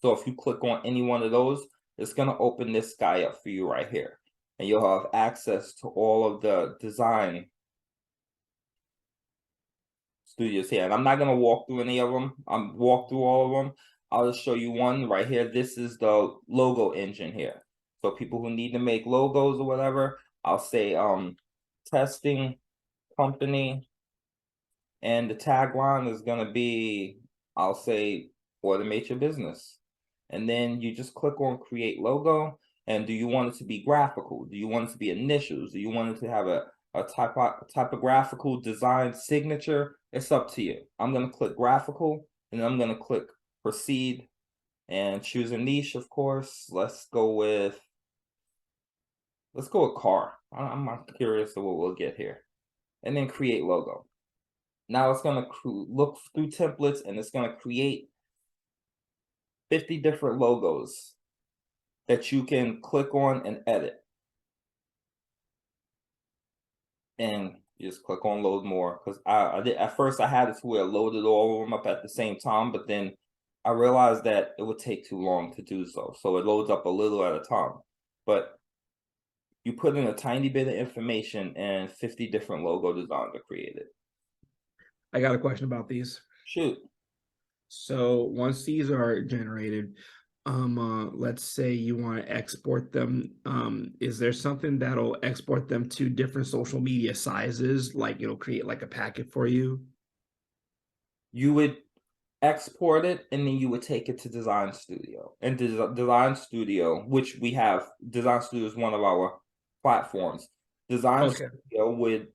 B: So if you click on any one of those, it's going to open this guy up for you right here. And you'll have access to all of the design studios here. And I'm not going to walk through any of them. I'm walk through all of them. I'll just show you one right here. This is the logo engine here. So people who need to make logos or whatever, I'll say testing company. And the tagline is going to be, I'll say, automate your business. And then you just click on create logo. And do you want it to be graphical? Do you want it to be initials? Do you want it to have a typographical design signature? It's up to you. I'm going to click graphical, and I'm going to click proceed and choose a niche, of course. Let's go with car. I'm curious to what we'll get here. And then create logo. Now it's going to look through templates, and it's going to create 50 different logos that you can click on and edit. And you just click on load more, because I did at first I had it to where I loaded all of them up at the same time, but then I realized that it would take too long to do so. So it loads up a little at a time. But you put in a tiny bit of information and 50 different logo designs are created.
A: I got a question about these.
B: Shoot.
A: So once these are generated, let's say you want to export them. Is there something that'll export them to different social media sizes? Like it'll create like a packet for you?
B: You would export it, and then you would take it to Design Studio. And Design Studio, which we have, Design Studio is one of our platforms. Design Studio would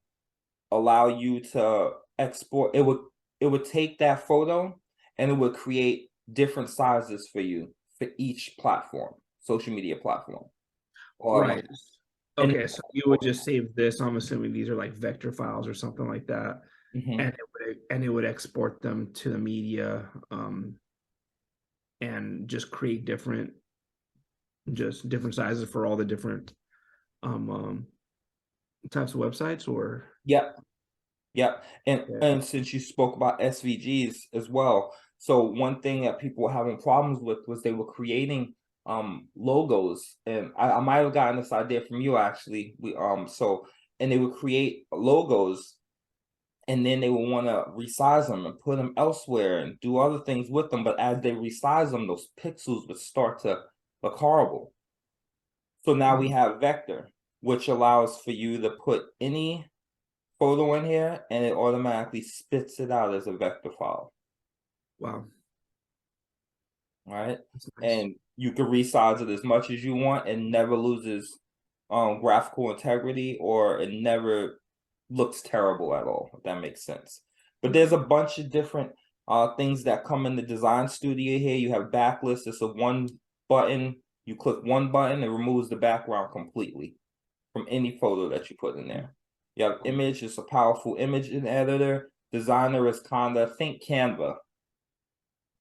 B: allow you to export. It would take that photo and it would create different sizes for you for each platform, social media platform.
A: Right. Okay, so you would just save this. I'm assuming these are like vector files or something like that.
B: Mm-hmm.
A: And it would export them to the media, and just create different sizes for all the different types of websites, or
B: Yep. And since you spoke about SVGs as well, so one thing that people were having problems with was they were creating logos, and I might have gotten this idea from you actually. And they would create logos, and then they would want to resize them and put them elsewhere and do other things with them. But as they resize them, those pixels would start to look horrible. So now we have Vector, which allows for you to put any photo in here, and it automatically spits it out as a vector file.
A: Wow.
B: All right.
A: That's nice.
B: And you can resize it as much as you want, and never loses graphical integrity, or it never looks terrible at all, if that makes sense. But there's a bunch of different things that come in the Design Studio here. You have backlist. It's a one button. You click one button, it removes the background completely from any photo that you put in there. You have image, it's a powerful image editor. Designer is think Canva.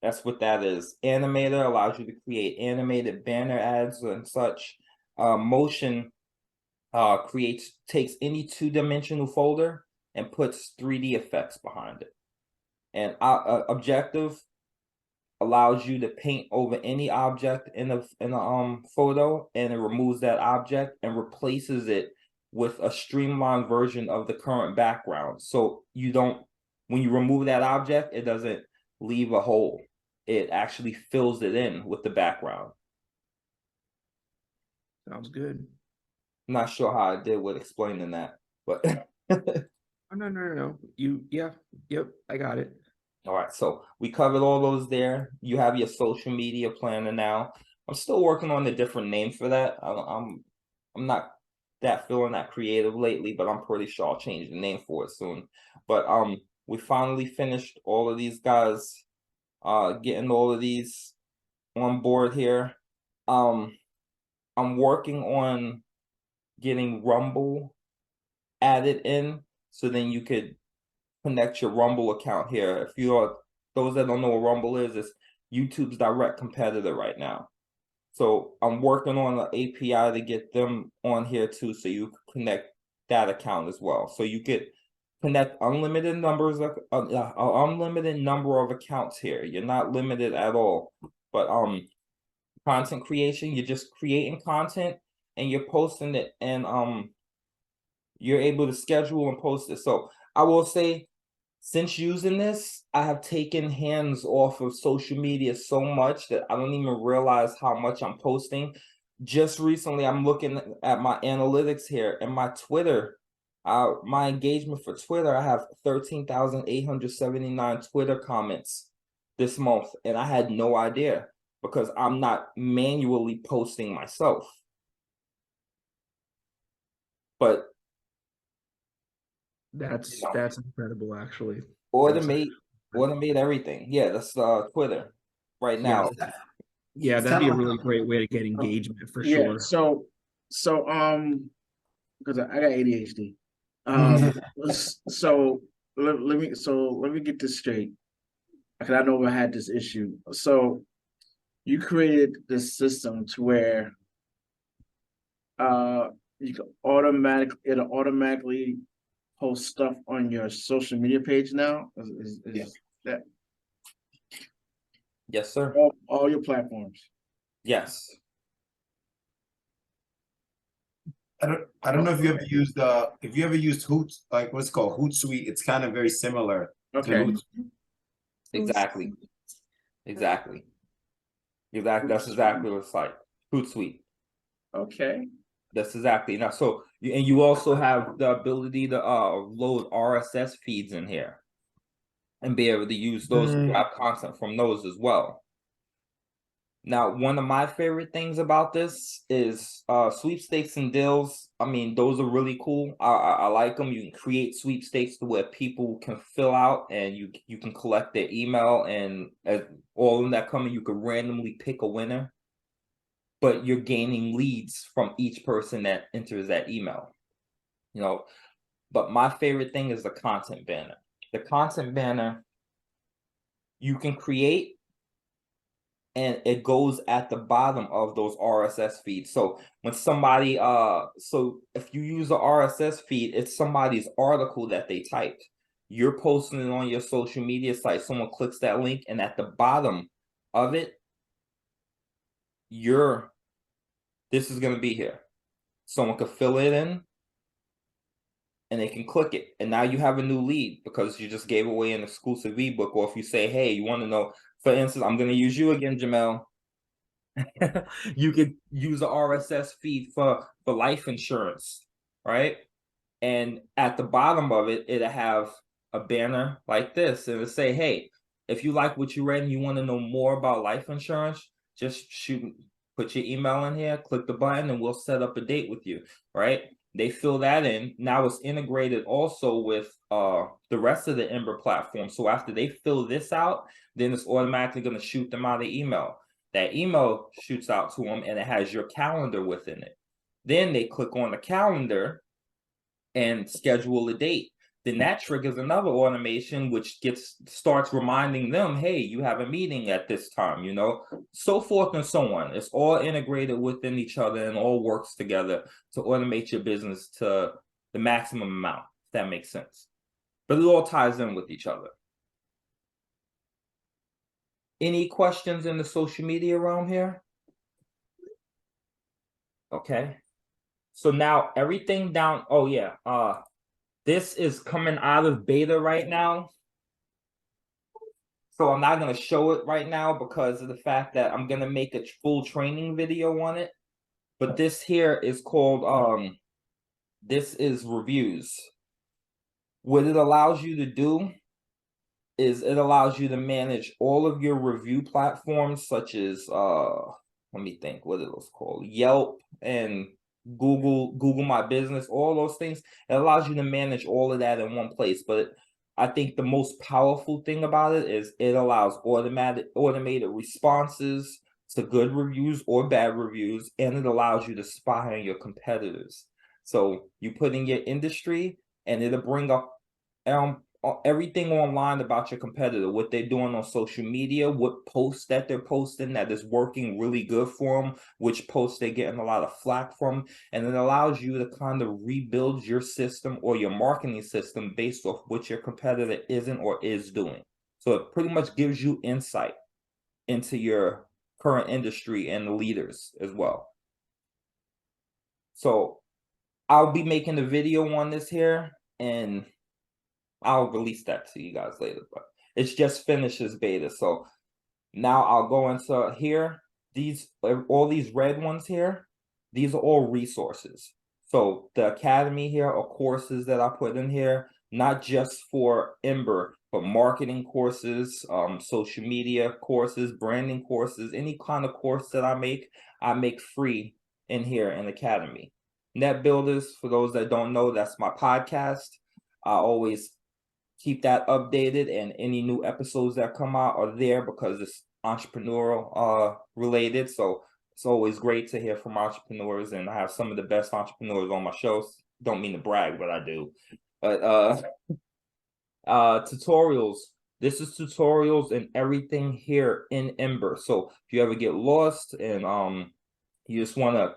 B: That's what that is. Animator allows you to create animated banner ads and such. Motion takes any two-dimensional folder and puts 3D effects behind it. And objective allows you to paint over any object in a photo, and it removes that object and replaces it with a streamlined version of the current background. So you don't, when you remove that object, it doesn't leave a hole. It actually fills it in with the background.
A: Sounds good.
B: I'm not sure how I did with explaining that, but
A: Oh, no. Yep, I got it.
B: all right, so we covered all those there. You have your social media planner now. I'm still working on a different name for that. I'm not feeling that creative lately, but I'm pretty sure I'll change the name for it soon. But we finally finished all of these guys, getting all of these on board here. I'm working on getting Rumble added in, so then you could connect your Rumble account here. If you are those that don't know what Rumble is, it's YouTube's direct competitor right now. So I'm working on an API to get them on here too, so you can connect that account as well. So you could connect unlimited numbers of unlimited number of accounts here. You're not limited at all. But content creation, you're just creating content and you're posting it, and you're able to schedule and post it. So I will say, since using this, I have taken hands off of social media so much that I don't even realize how much I'm posting. Just recently, I'm looking at my analytics here, and my Twitter, my engagement for Twitter, I have 13,879 Twitter comments this month, and I had no idea because I'm not manually posting myself. But
A: That's incredible, actually.
B: automate everything. Yeah, that's Twitter right now.
A: Yeah, that'd be a really great way to get engagement for sure.
D: So because I got ADHD. So let me get this straight, because I know I had this issue. So you created this system to where you can automatically post stuff on your social media page now. Is that
B: Yes, sir.
D: all your platforms?
B: Yes.
C: I don't know if you ever used Hoot, like what's it called, Hootsuite. It's kind of very similar to
D: Okay.
C: Hoot.
B: Exactly. That's exactly what it's like. Hootsuite.
D: Okay.
B: That's exactly now. So you also have the ability to load RSS feeds in here and be able to use those to grab content from those as well. Now, one of my favorite things about this is sweepstakes and deals. I mean, those are really cool. I like them. You can create sweepstakes to where people can fill out, and you can collect their email, and all of them that come in, you can randomly pick a winner. But you're gaining leads from each person that enters that email. You know, but my favorite thing is the content banner. The content banner you can create, and it goes at the bottom of those RSS feeds. So when somebody so if you use the RSS feed, it's somebody's article that they typed. You're posting it on your social media site. Someone clicks that link, and at the bottom of it, this is going to be here. Someone could fill it in, and they can click it. And now you have a new lead because you just gave away an exclusive ebook. Or if you say, hey, you want to know, for instance, I'm going to use you again, Jamel. You could use the RSS feed for life insurance, right? And at the bottom of it, it'll have a banner like this, and it'll say, hey, if you like what you read and you want to know more about life insurance, just put your email in here, click the button, and we'll set up a date with you, right? They fill that in. Now it's integrated also with the rest of the Ember platform. So after they fill this out, then it's automatically going to shoot them out an email. That email shoots out to them and it has your calendar within it. Then they click on the calendar and schedule a date. Then that triggers another automation which starts reminding them, hey, you have a meeting at this time, you know, so forth and so on. It's all integrated within each other and all works together to automate your business to the maximum amount, if that makes sense. But it all ties in with each other. Any questions in the social media realm here? Okay. So now everything down, oh yeah, this is coming out of beta right now. So I'm not going to show it right now because of the fact that I'm going to make a full training video on it. But this here is called, this is reviews. What it allows you to do is it allows you to manage all of your review platforms such as, let me think, what are those called? Yelp and Google My Business, all those things. It allows you to manage all of that in one place. But I think the most powerful thing about it is it allows automated responses to good reviews or bad reviews, and it allows you to spy on your competitors. So you put in your industry and it'll bring up everything online about your competitor, what they're doing on social media, what posts that they're posting that is working really good for them, which posts they're getting a lot of flack from, and it allows you to kind of rebuild your system or your marketing system based off what your competitor isn't or is doing. So it pretty much gives you insight into your current industry and the leaders as well. So I'll be making a video on this here, and I'll release that to you guys later, but it's just finished as beta. So now I'll go into here. All these red ones here, these are all resources. So the academy here are courses that I put in here, not just for Ember, but marketing courses, social media courses, branding courses, any kind of course that I make free in here in Academy. Net Builders, for those that don't know, that's my podcast. I always keep that updated, and any new episodes that come out are there because it's entrepreneurial related. So it's always great to hear from entrepreneurs, and I have some of the best entrepreneurs on my shows. Don't mean to brag, but I do. But tutorials. This is tutorials and everything here in Ember. So if you ever get lost and you just want a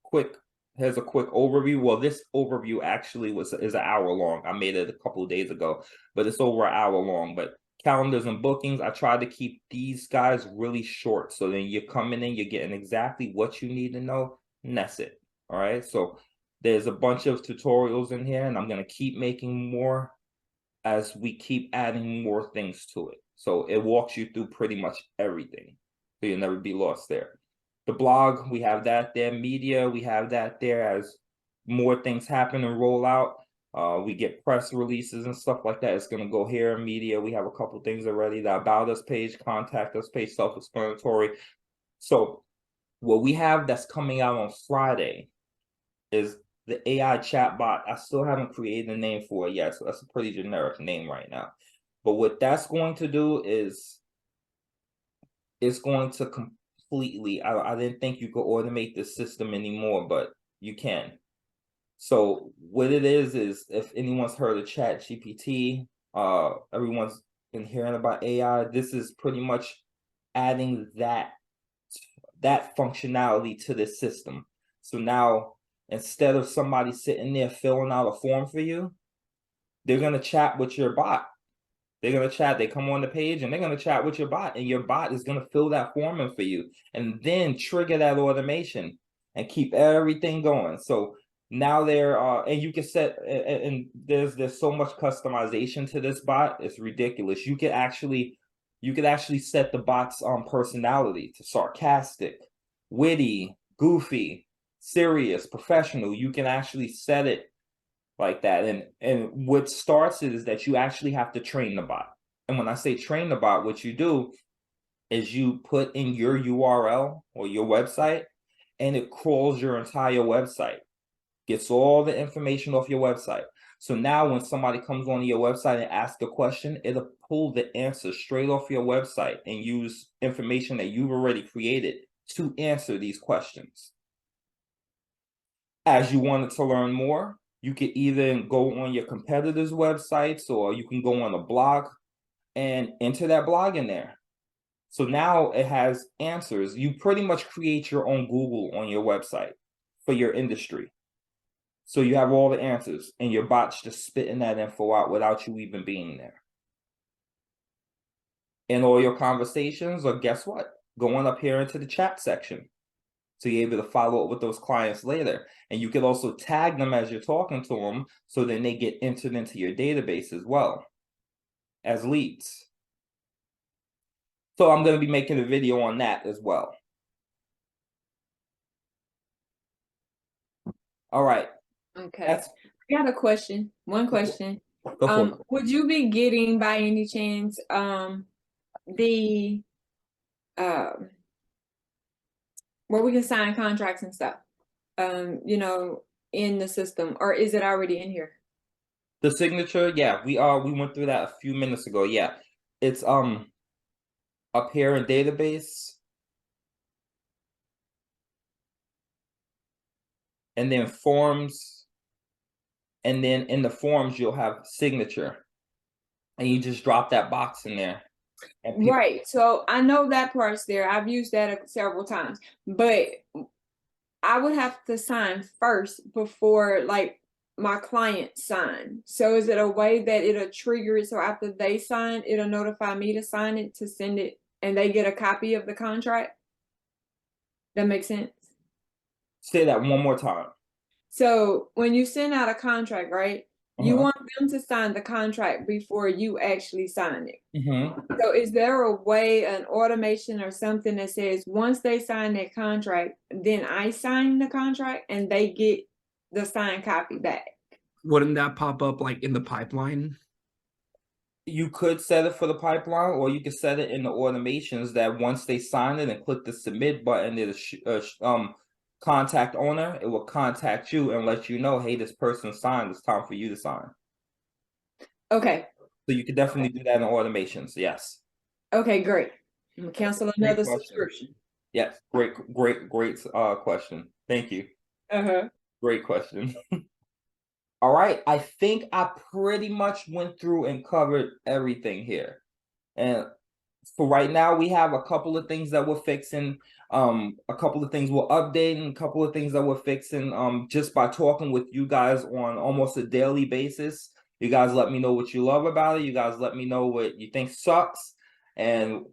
B: quick here's a quick overview. Well, this overview actually is an hour long. I made it a couple of days ago, but it's over an hour long. But calendars and bookings, I try to keep these guys really short. So then you're coming in, you're getting exactly what you need to know, and that's it. All right. So there's a bunch of tutorials in here, and I'm going to keep making more as we keep adding more things to it. So it walks you through pretty much everything. So you'll never be lost there. The blog, we have that there. Media, we have that there. As more things happen and roll out, we get press releases and stuff like that. It's going to go here. Media, we have a couple things already. The About Us page, Contact Us page, self-explanatory. So what we have that's coming out on Friday is the AI chatbot. I still haven't created a name for it yet, so that's a pretty generic name right now. But what that's going to do is it's going to completely, I didn't think you could automate this system anymore, but you can. So what it is if anyone's heard of ChatGPT, everyone's been hearing about AI, this is pretty much adding that functionality to this system. So now, instead of somebody sitting there filling out a form for you, they're going to chat with your bot. They're going to chat. They come on the page and they're going to chat with your bot, and your bot is going to fill that form in for you and then trigger that automation and keep everything going. So now there are, and you can set, and there's so much customization to this bot. It's ridiculous. You could actually set the bot's personality to sarcastic, witty, goofy, serious, professional. You can actually set it like that. And what starts it is that you actually have to train the bot. And when I say train the bot, what you do is you put in your URL or your website, and it crawls your entire website, gets all the information off your website. So now when somebody comes onto your website and asks a question, it'll pull the answer straight off your website and use information that you've already created to answer these questions. As you wanted to learn more, you could either go on your competitors' websites, or you can go on a blog and enter that blog in there. So now it has answers. You pretty much create your own Google on your website for your industry. So you have all the answers, and your bot's just spitting that info out without you even being there. And all your conversations are, guess what? Going up here into the chat section. So you're able to follow up with those clients later. And you can also tag them as you're talking to them, so then they get entered into your database as well as leads. So I'm going to be making a video on that as well. All right.
E: Okay.
B: That's,
E: I got a question. One question.
B: go for it.
E: Would you be getting by any chance the where we can sign contracts and stuff? You know, in the system, or is it already in here?
B: The signature, yeah, we went through that a few minutes ago. Yeah. It's up here in database. And then forms. And then in the forms, you'll have signature. And you just drop that box in there. And
E: Right. So I know that part's there. I've used that several times, but I would have to sign first before like my client sign. So is it a way that it'll trigger it, so after they sign, it'll notify me to sign it, to send it, and they get a copy of the contract? That makes sense.
B: say that one more time.
E: So when you send out a contract, right? You want them to sign the contract before you actually sign it. So is there a way, an automation or something that says once they sign that contract, then I sign the contract and they get the signed copy back?
A: Wouldn't that pop up like in the pipeline?
B: You could set it for the pipeline, or you could set it in the automations that once they sign it and click the submit button, it'll contact owner, it will contact you and let you know, hey, this person signed, it's time for you to sign.
E: Okay.
B: So you could definitely do that in automations, yes.
E: Okay, great. I'm gonna cancel another
B: question.
E: subscription.
B: Yes, great question. Thank you. Great question. All right, I think I pretty much went through and covered everything here. And for right now, we have a couple of things that we're fixing, a couple of things we're updating, a couple of things that we're fixing just by talking with you guys on almost a daily basis. You guys let me know what you love about it. You guys let me know what you think sucks. And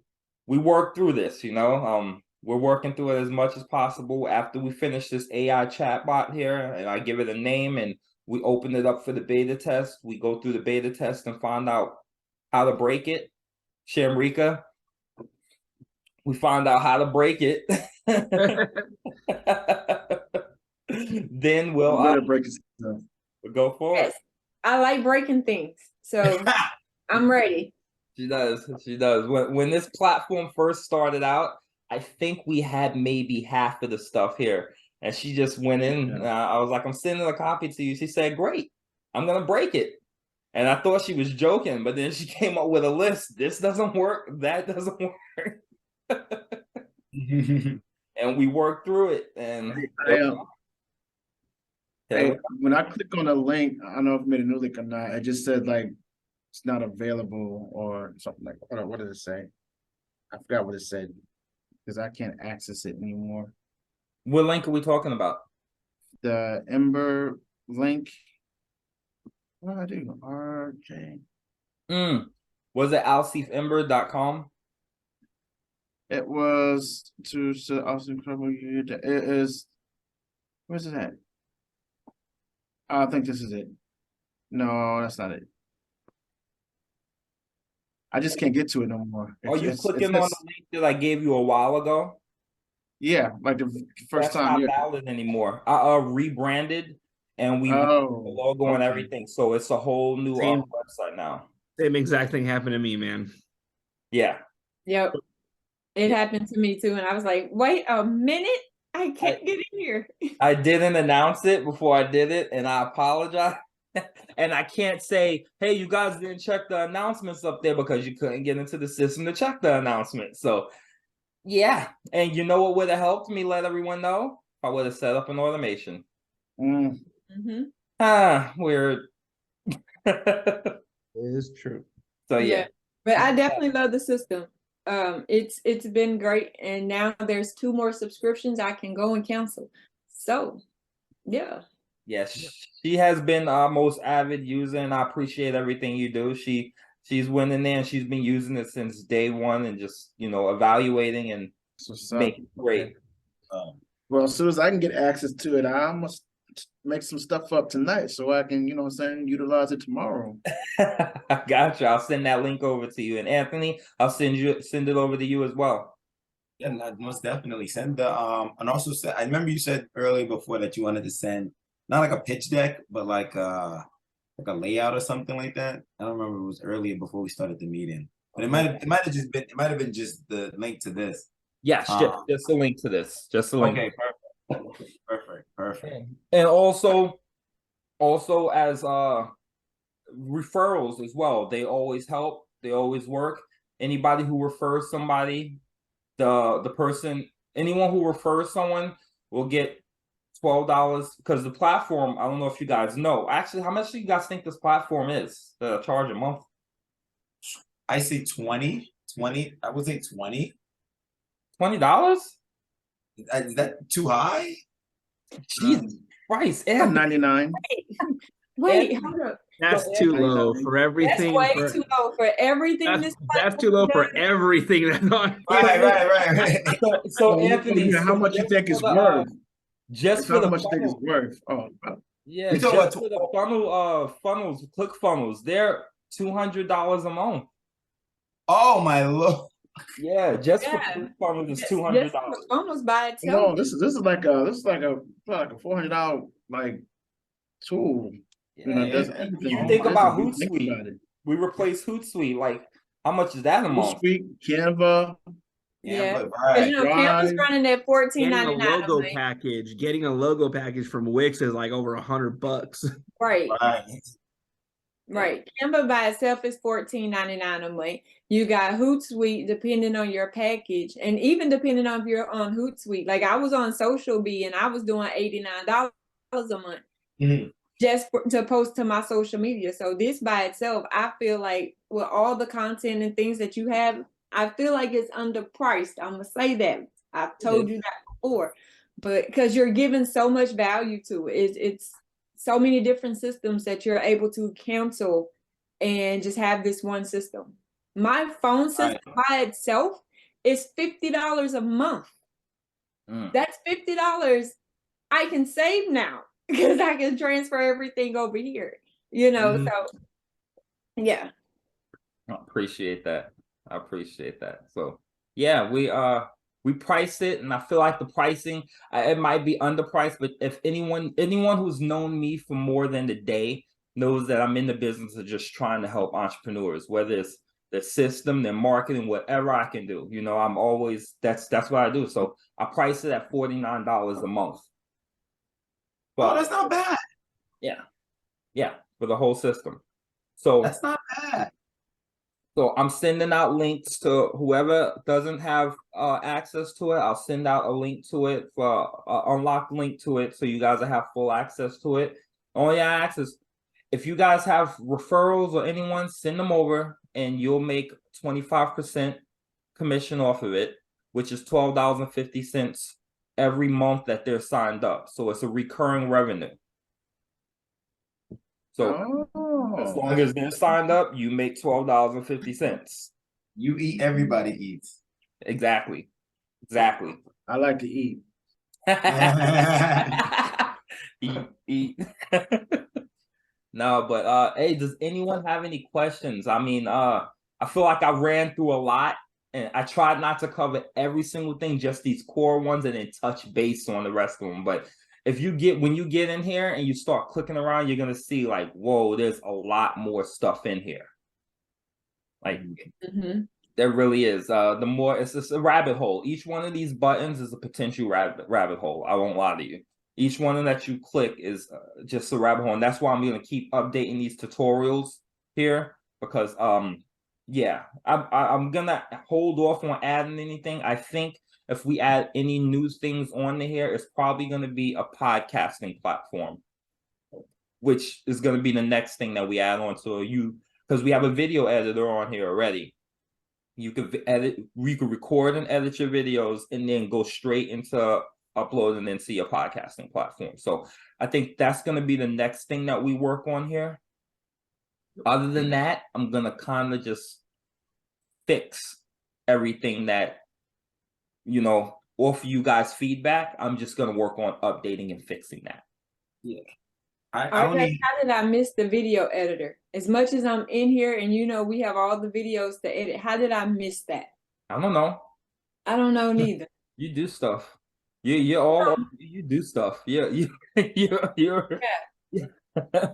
B: we work through this, you know. We're working through it as much as possible. After we finish this AI chatbot here and I give it a name and we open it up for the beta test, we go through the beta test and find out how to break it. Shamrika, we find out how to break it. Then we'll
D: break
B: go for it.
E: Yes, I like breaking things, so I'm ready.
B: She does. She does. When this platform first started out, I think we had maybe half of the stuff here, and she just went in.
D: Yeah.
B: I was like, "I'm sending a copy to you." She said, "Great, I'm gonna break it." And I thought she was joking, but then she came up with a list. This doesn't work. That doesn't work. And we worked through it. And
D: when I click on a link, I don't know if I made a new link or not. It just said like it's not available or something like. What did it say? I forgot what it said because I can't access it anymore.
B: What link are we talking about?
D: The Ember link. What did I do? RJ.
B: Was it alcifember.com?
D: It was to also cover you. It is. Where's it at? I think this is it. No, that's not it. I just can't get to it no more.
B: Are you clicking on the link that I gave you a while ago?
D: Yeah, like the first
B: That's
D: time.
B: Not valid anymore. I rebranded and we the logo and everything, so it's a whole new website now.
A: Same exact thing happened to me, man.
B: Yeah.
E: Yep. It happened to me too, and I was like, "Wait a minute, I can't get in here."
B: I didn't announce it before I did it, and I apologize. And I can't say, hey, you guys didn't check the announcements up there because you couldn't get into the system to check the announcement. So yeah. And you know what would have helped me let everyone know? If I would have set up an automation.
D: Mm.
B: Weird.
A: It is true.
B: So yeah.
E: But I definitely love the system. It's been great, and now there's 2 more subscriptions I can go and cancel. So yeah.
B: Yes, she has been our most avid user, and I appreciate everything you do. She's went in there and she's been using it since day one, and just evaluating and making it great.
D: Well, as soon as I can get access to it, I must make some stuff up tonight so I can, utilize it tomorrow.
B: I gotcha. I'll send that link over to you, and Anthony, I'll send it over to you as well.
C: Yeah, most definitely send the and also I remember you said earlier before that you wanted to send not like a pitch deck, but like a layout or something like that. I don't remember, it was earlier before we started the meeting. But it might have been just the link to this.
B: Yes, just a link to this. Just a link.
C: Okay, perfect.
B: And also as referrals as well. They always help. They always work. Anybody who refers somebody, anyone who refers someone will get $12, because the platform, I don't know if you guys know. Actually, how much do you guys think this platform is? The charge a month?
C: I say 20. I would say 20.
B: $20?
C: Is that too high?
B: Jesus Christ.
D: 99.
E: Wait, hold up.
A: That's too low for everything.
E: That's way too low for everything.
A: That's too low for everything that's on.
C: Right.
B: So Anthony,
D: how much you think it's worth?
B: Just for
D: how much you think it's worth? Oh,
B: yeah, just for the funnels, click funnels, they're $200 a month.
C: Oh my Lord.
B: Yeah, just for funnels is $200.
E: Funnels by itself.
D: No, this is like a $400 tool.
B: Yeah. You think about Hootsuite. We replaced Hootsuite. Like, how much is that a month?
D: Hootsuite, Canva.
E: Yeah, right. Canva's running at $14.99.
A: Getting a logo package from Wix is like over $100.
E: Right. Canva by itself is $14.99 a month. You got Hootsuite, depending on your package, and even depending on if you're on Hootsuite. Like I was on Social Bee and I was doing $89 a month just to post to my social media. So this by itself, I feel like with all the content and things that you have, I feel like it's underpriced. I'm gonna say that. I've told you that before, but because you're giving so much value to it, it's so many different systems that you're able to cancel and just have this one system. My phone system by itself is $50 a month. That's $50 I can save now because I can transfer everything over here. So yeah.
B: I appreciate that. So yeah, we priced it, and I feel like the pricing, it might be underpriced, but if anyone who's known me for more than a day knows that I'm in the business of just trying to help entrepreneurs, whether it's the system, their marketing, whatever I can do. I'm always, that's what I do. So I price it at $49 a month. But
C: that's not bad.
B: Yeah, for the whole system. So
C: that's not bad.
B: So I'm sending out links to whoever doesn't have access to it. I'll send out a link to it, for unlocked link to it, so you guys will have full access to it. Only I ask is, if you guys have referrals or anyone, send them over, and you'll make 25% commission off of it, which is $12.50 every month that they're signed up. So it's a recurring revenue. So as long as they're signed up, you make $12.50.
C: You eat, everybody eats.
B: Exactly.
D: I like to eat.
B: Eat. No, but hey, does anyone have any questions? I mean, I feel like I ran through a lot, and I tried not to cover every single thing, just these core ones, and then touch base on the rest of them. But when you get in here and you start clicking around, you're gonna see like, whoa, there's a lot more stuff in here. Like there really is. The more, it's just a rabbit hole. Each one of these buttons is a potential rabbit hole. I won't lie to you. Each one that you click is just a rabbit hole. And that's why I'm going to keep updating these tutorials here because yeah, I'm gonna hold off on adding anything. I think if we add any new things on here, it's probably going to be a podcasting platform, which is going to be the next thing that we add on. So because we have a video editor on here already. You could record and edit your videos and then go straight into upload and then see a podcasting platform. So I think that's going to be the next thing that we work on here. Other than that, I'm going to kind of just fix everything that, off you guys' feedback. I'm just going to work on updating and fixing that.
C: Yeah.
E: All right, guys, how did I miss the video editor? As much as I'm in here and we have all the videos to edit, how did I miss that?
B: I don't know.
E: I don't know neither.
B: You do stuff. You do stuff. You're
E: yeah.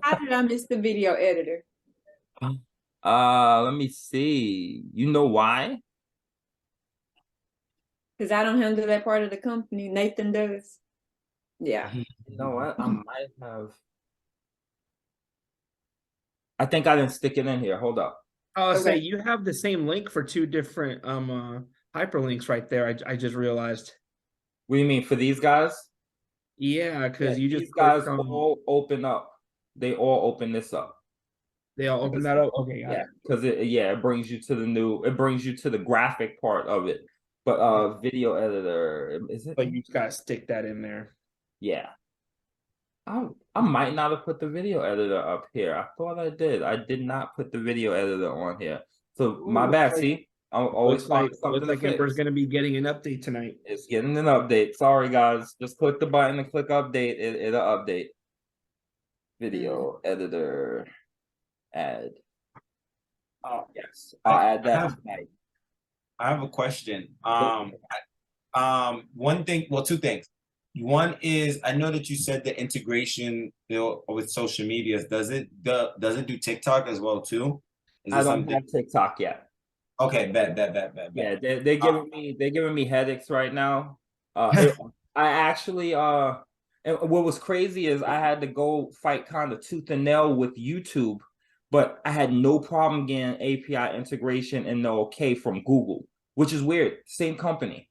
E: How did I miss the video editor?
B: Let me see. You know why?
E: Because I don't handle that part of the company. Nathan does. Yeah.
B: You know what? I might have. I think I didn't stick it in here. Hold up.
A: I'll say you have the same link for 2 different hyperlinks right there. I just realized.
B: What do you mean for these guys?
A: Yeah, because you just
B: these guys all open up. They all open this up.
A: They all open that up. Okay, got it.
B: Because it brings you to it brings you to the graphic part of it. But video editor, is it?
A: But you just gotta stick that in there.
B: Yeah. I might not have put the video editor up here. I thought I did. I did not put the video editor on here. So my bad. See, I always find something.
A: Looks like Ember's gonna be getting an update tonight.
B: It's getting an update. Sorry guys. Just click the button and click update. It'll update. Video editor add. Oh yes. I'll add that tonight.
C: I have a question. One thing, well, 2 things. One is I know that you said the integration with social medias. Does it do TikTok as well too?
B: I don't have TikTok yet.
C: Okay, bet.
B: Yeah, they're giving me headaches right now. I actually and what was crazy is I had to go fight kind of tooth and nail with YouTube, but I had no problem getting API integration and the okay from Google, which is weird. Same company.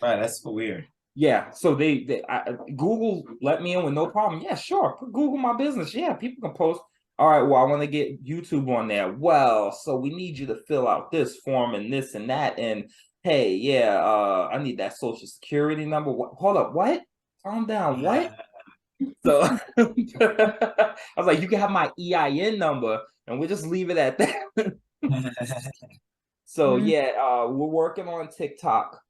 C: Right, that's so weird.
B: Yeah, so Google let me in with no problem. Yeah, sure, put Google my business. Yeah, people can post. All right, well, I want to get YouTube on there. Well, so we need you to fill out this form and this and that. And hey, yeah, I need that social security number. Hold up, what? Calm down, what? So I was like, you can have my EIN number, and we'll just leave it at that. So yeah, we're working on TikTok.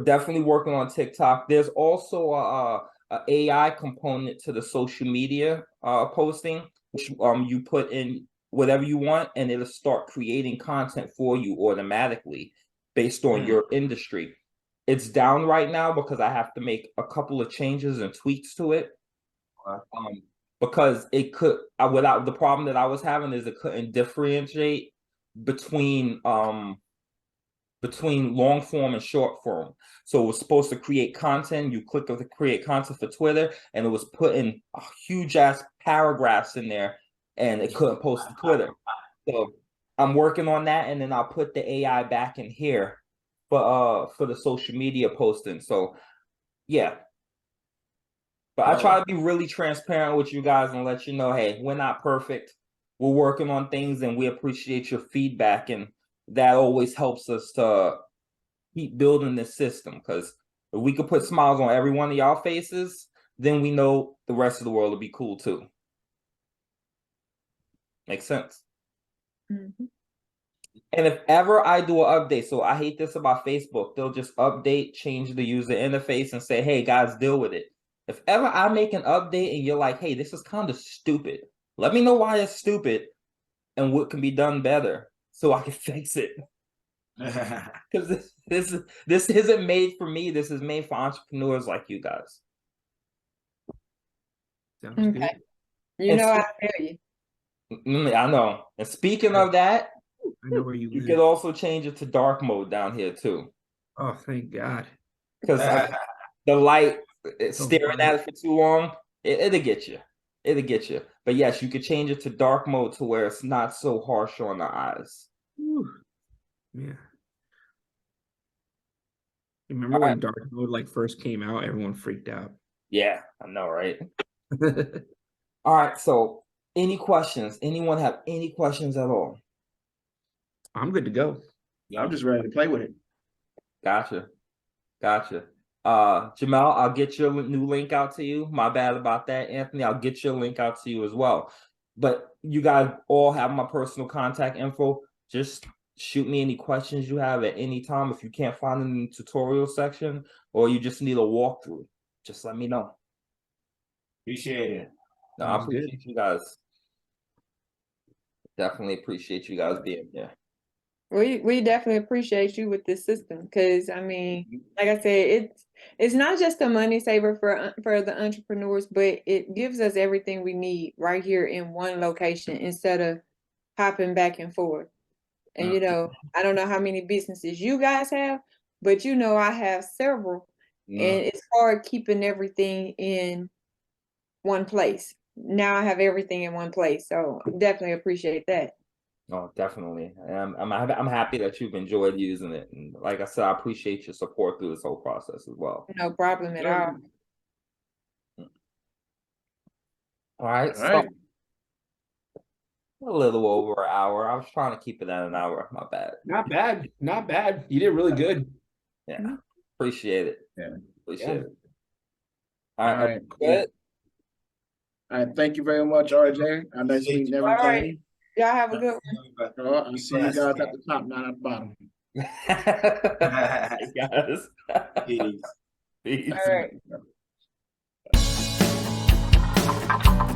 B: Definitely working on TikTok. There's also a AI component to the social media posting, which you put in whatever you want, and it'll start creating content for you automatically based on your industry. It's down right now because I have to make a couple of changes and tweaks to it. Because it could, without the problem that I was having is it couldn't differentiate between long form and short form. So it was supposed to create content. You click on the create content for Twitter, and it was putting huge ass paragraphs in there, and it couldn't post to Twitter. So I'm working on that, and then I'll put the AI back in here for the social media posting. So yeah. But I try to be really transparent with you guys and let you know, hey, we're not perfect. We're working on things, and we appreciate your feedback, and that always helps us to keep building this system, because if we could put smiles on every one of y'all faces, then we know the rest of the world will be cool too. Makes sense.
E: Mm-hmm.
B: And if ever I do an update, so I hate this about Facebook, they'll just update, change the user interface, and say, hey guys, deal with it. If ever I make an update and you're like, hey, this is kind of stupid, let me know why it's stupid and what can be done better, so I can fix it. Because this isn't made for me. This is made for entrepreneurs like you guys.
A: Sounds good.
E: You know, I feel you.
B: I know. And speaking of that,
A: I know where you
B: could also change it to dark mode down here too.
A: Oh, thank God.
B: Because the light staring at it for too long, it'll get you. It'll get you. But yes, you could change it to dark mode to where it's not so harsh on the eyes.
A: Whew. Yeah. Remember
B: All
A: when
B: right.
A: dark mode like first came out, everyone freaked out.
B: Yeah, I know, right? All right, so any questions? Anyone have any questions at all?
A: I'm good to go.
D: I'm just ready to play with it.
B: Gotcha. Jamel, I'll get your new link out to you. My bad about that, Anthony. I'll get your link out to you as well. But you guys all have my personal contact info. Just shoot me any questions you have at any time. If you can't find them in the tutorial section or you just need a walkthrough, just let me know.
C: Appreciate it.
B: No, I appreciate you guys. Definitely appreciate you guys being here.
E: We definitely appreciate you with this system because I mean, like I said, it's not just a money saver for the entrepreneurs, but it gives us everything we need right here in one location instead of hopping back and forth. And you know, I don't know how many businesses you guys have, but you know, I have several, and it's hard keeping everything in one place. Now I have everything in one place, so definitely appreciate that.
B: Oh, definitely. I'm happy that you've enjoyed using it, and like I said, I appreciate your support through this whole process as well.
E: No problem at all.
B: All right,
D: All right.
B: so a little over an hour. I was trying to keep it at an hour. My bad.
A: Not bad. You did really good.
B: Yeah, appreciate it.
D: Yeah.
B: Appreciate it.
D: All
B: All right,
D: right.
B: good.
D: All right. Thank you very much, RJ. Nice meeting
E: All right.
D: everybody.
E: Y'all have a good one.
D: I'll see you guys at the top, not at the bottom.
B: Hey, guys.
C: Peace.
B: Peace.
E: All right.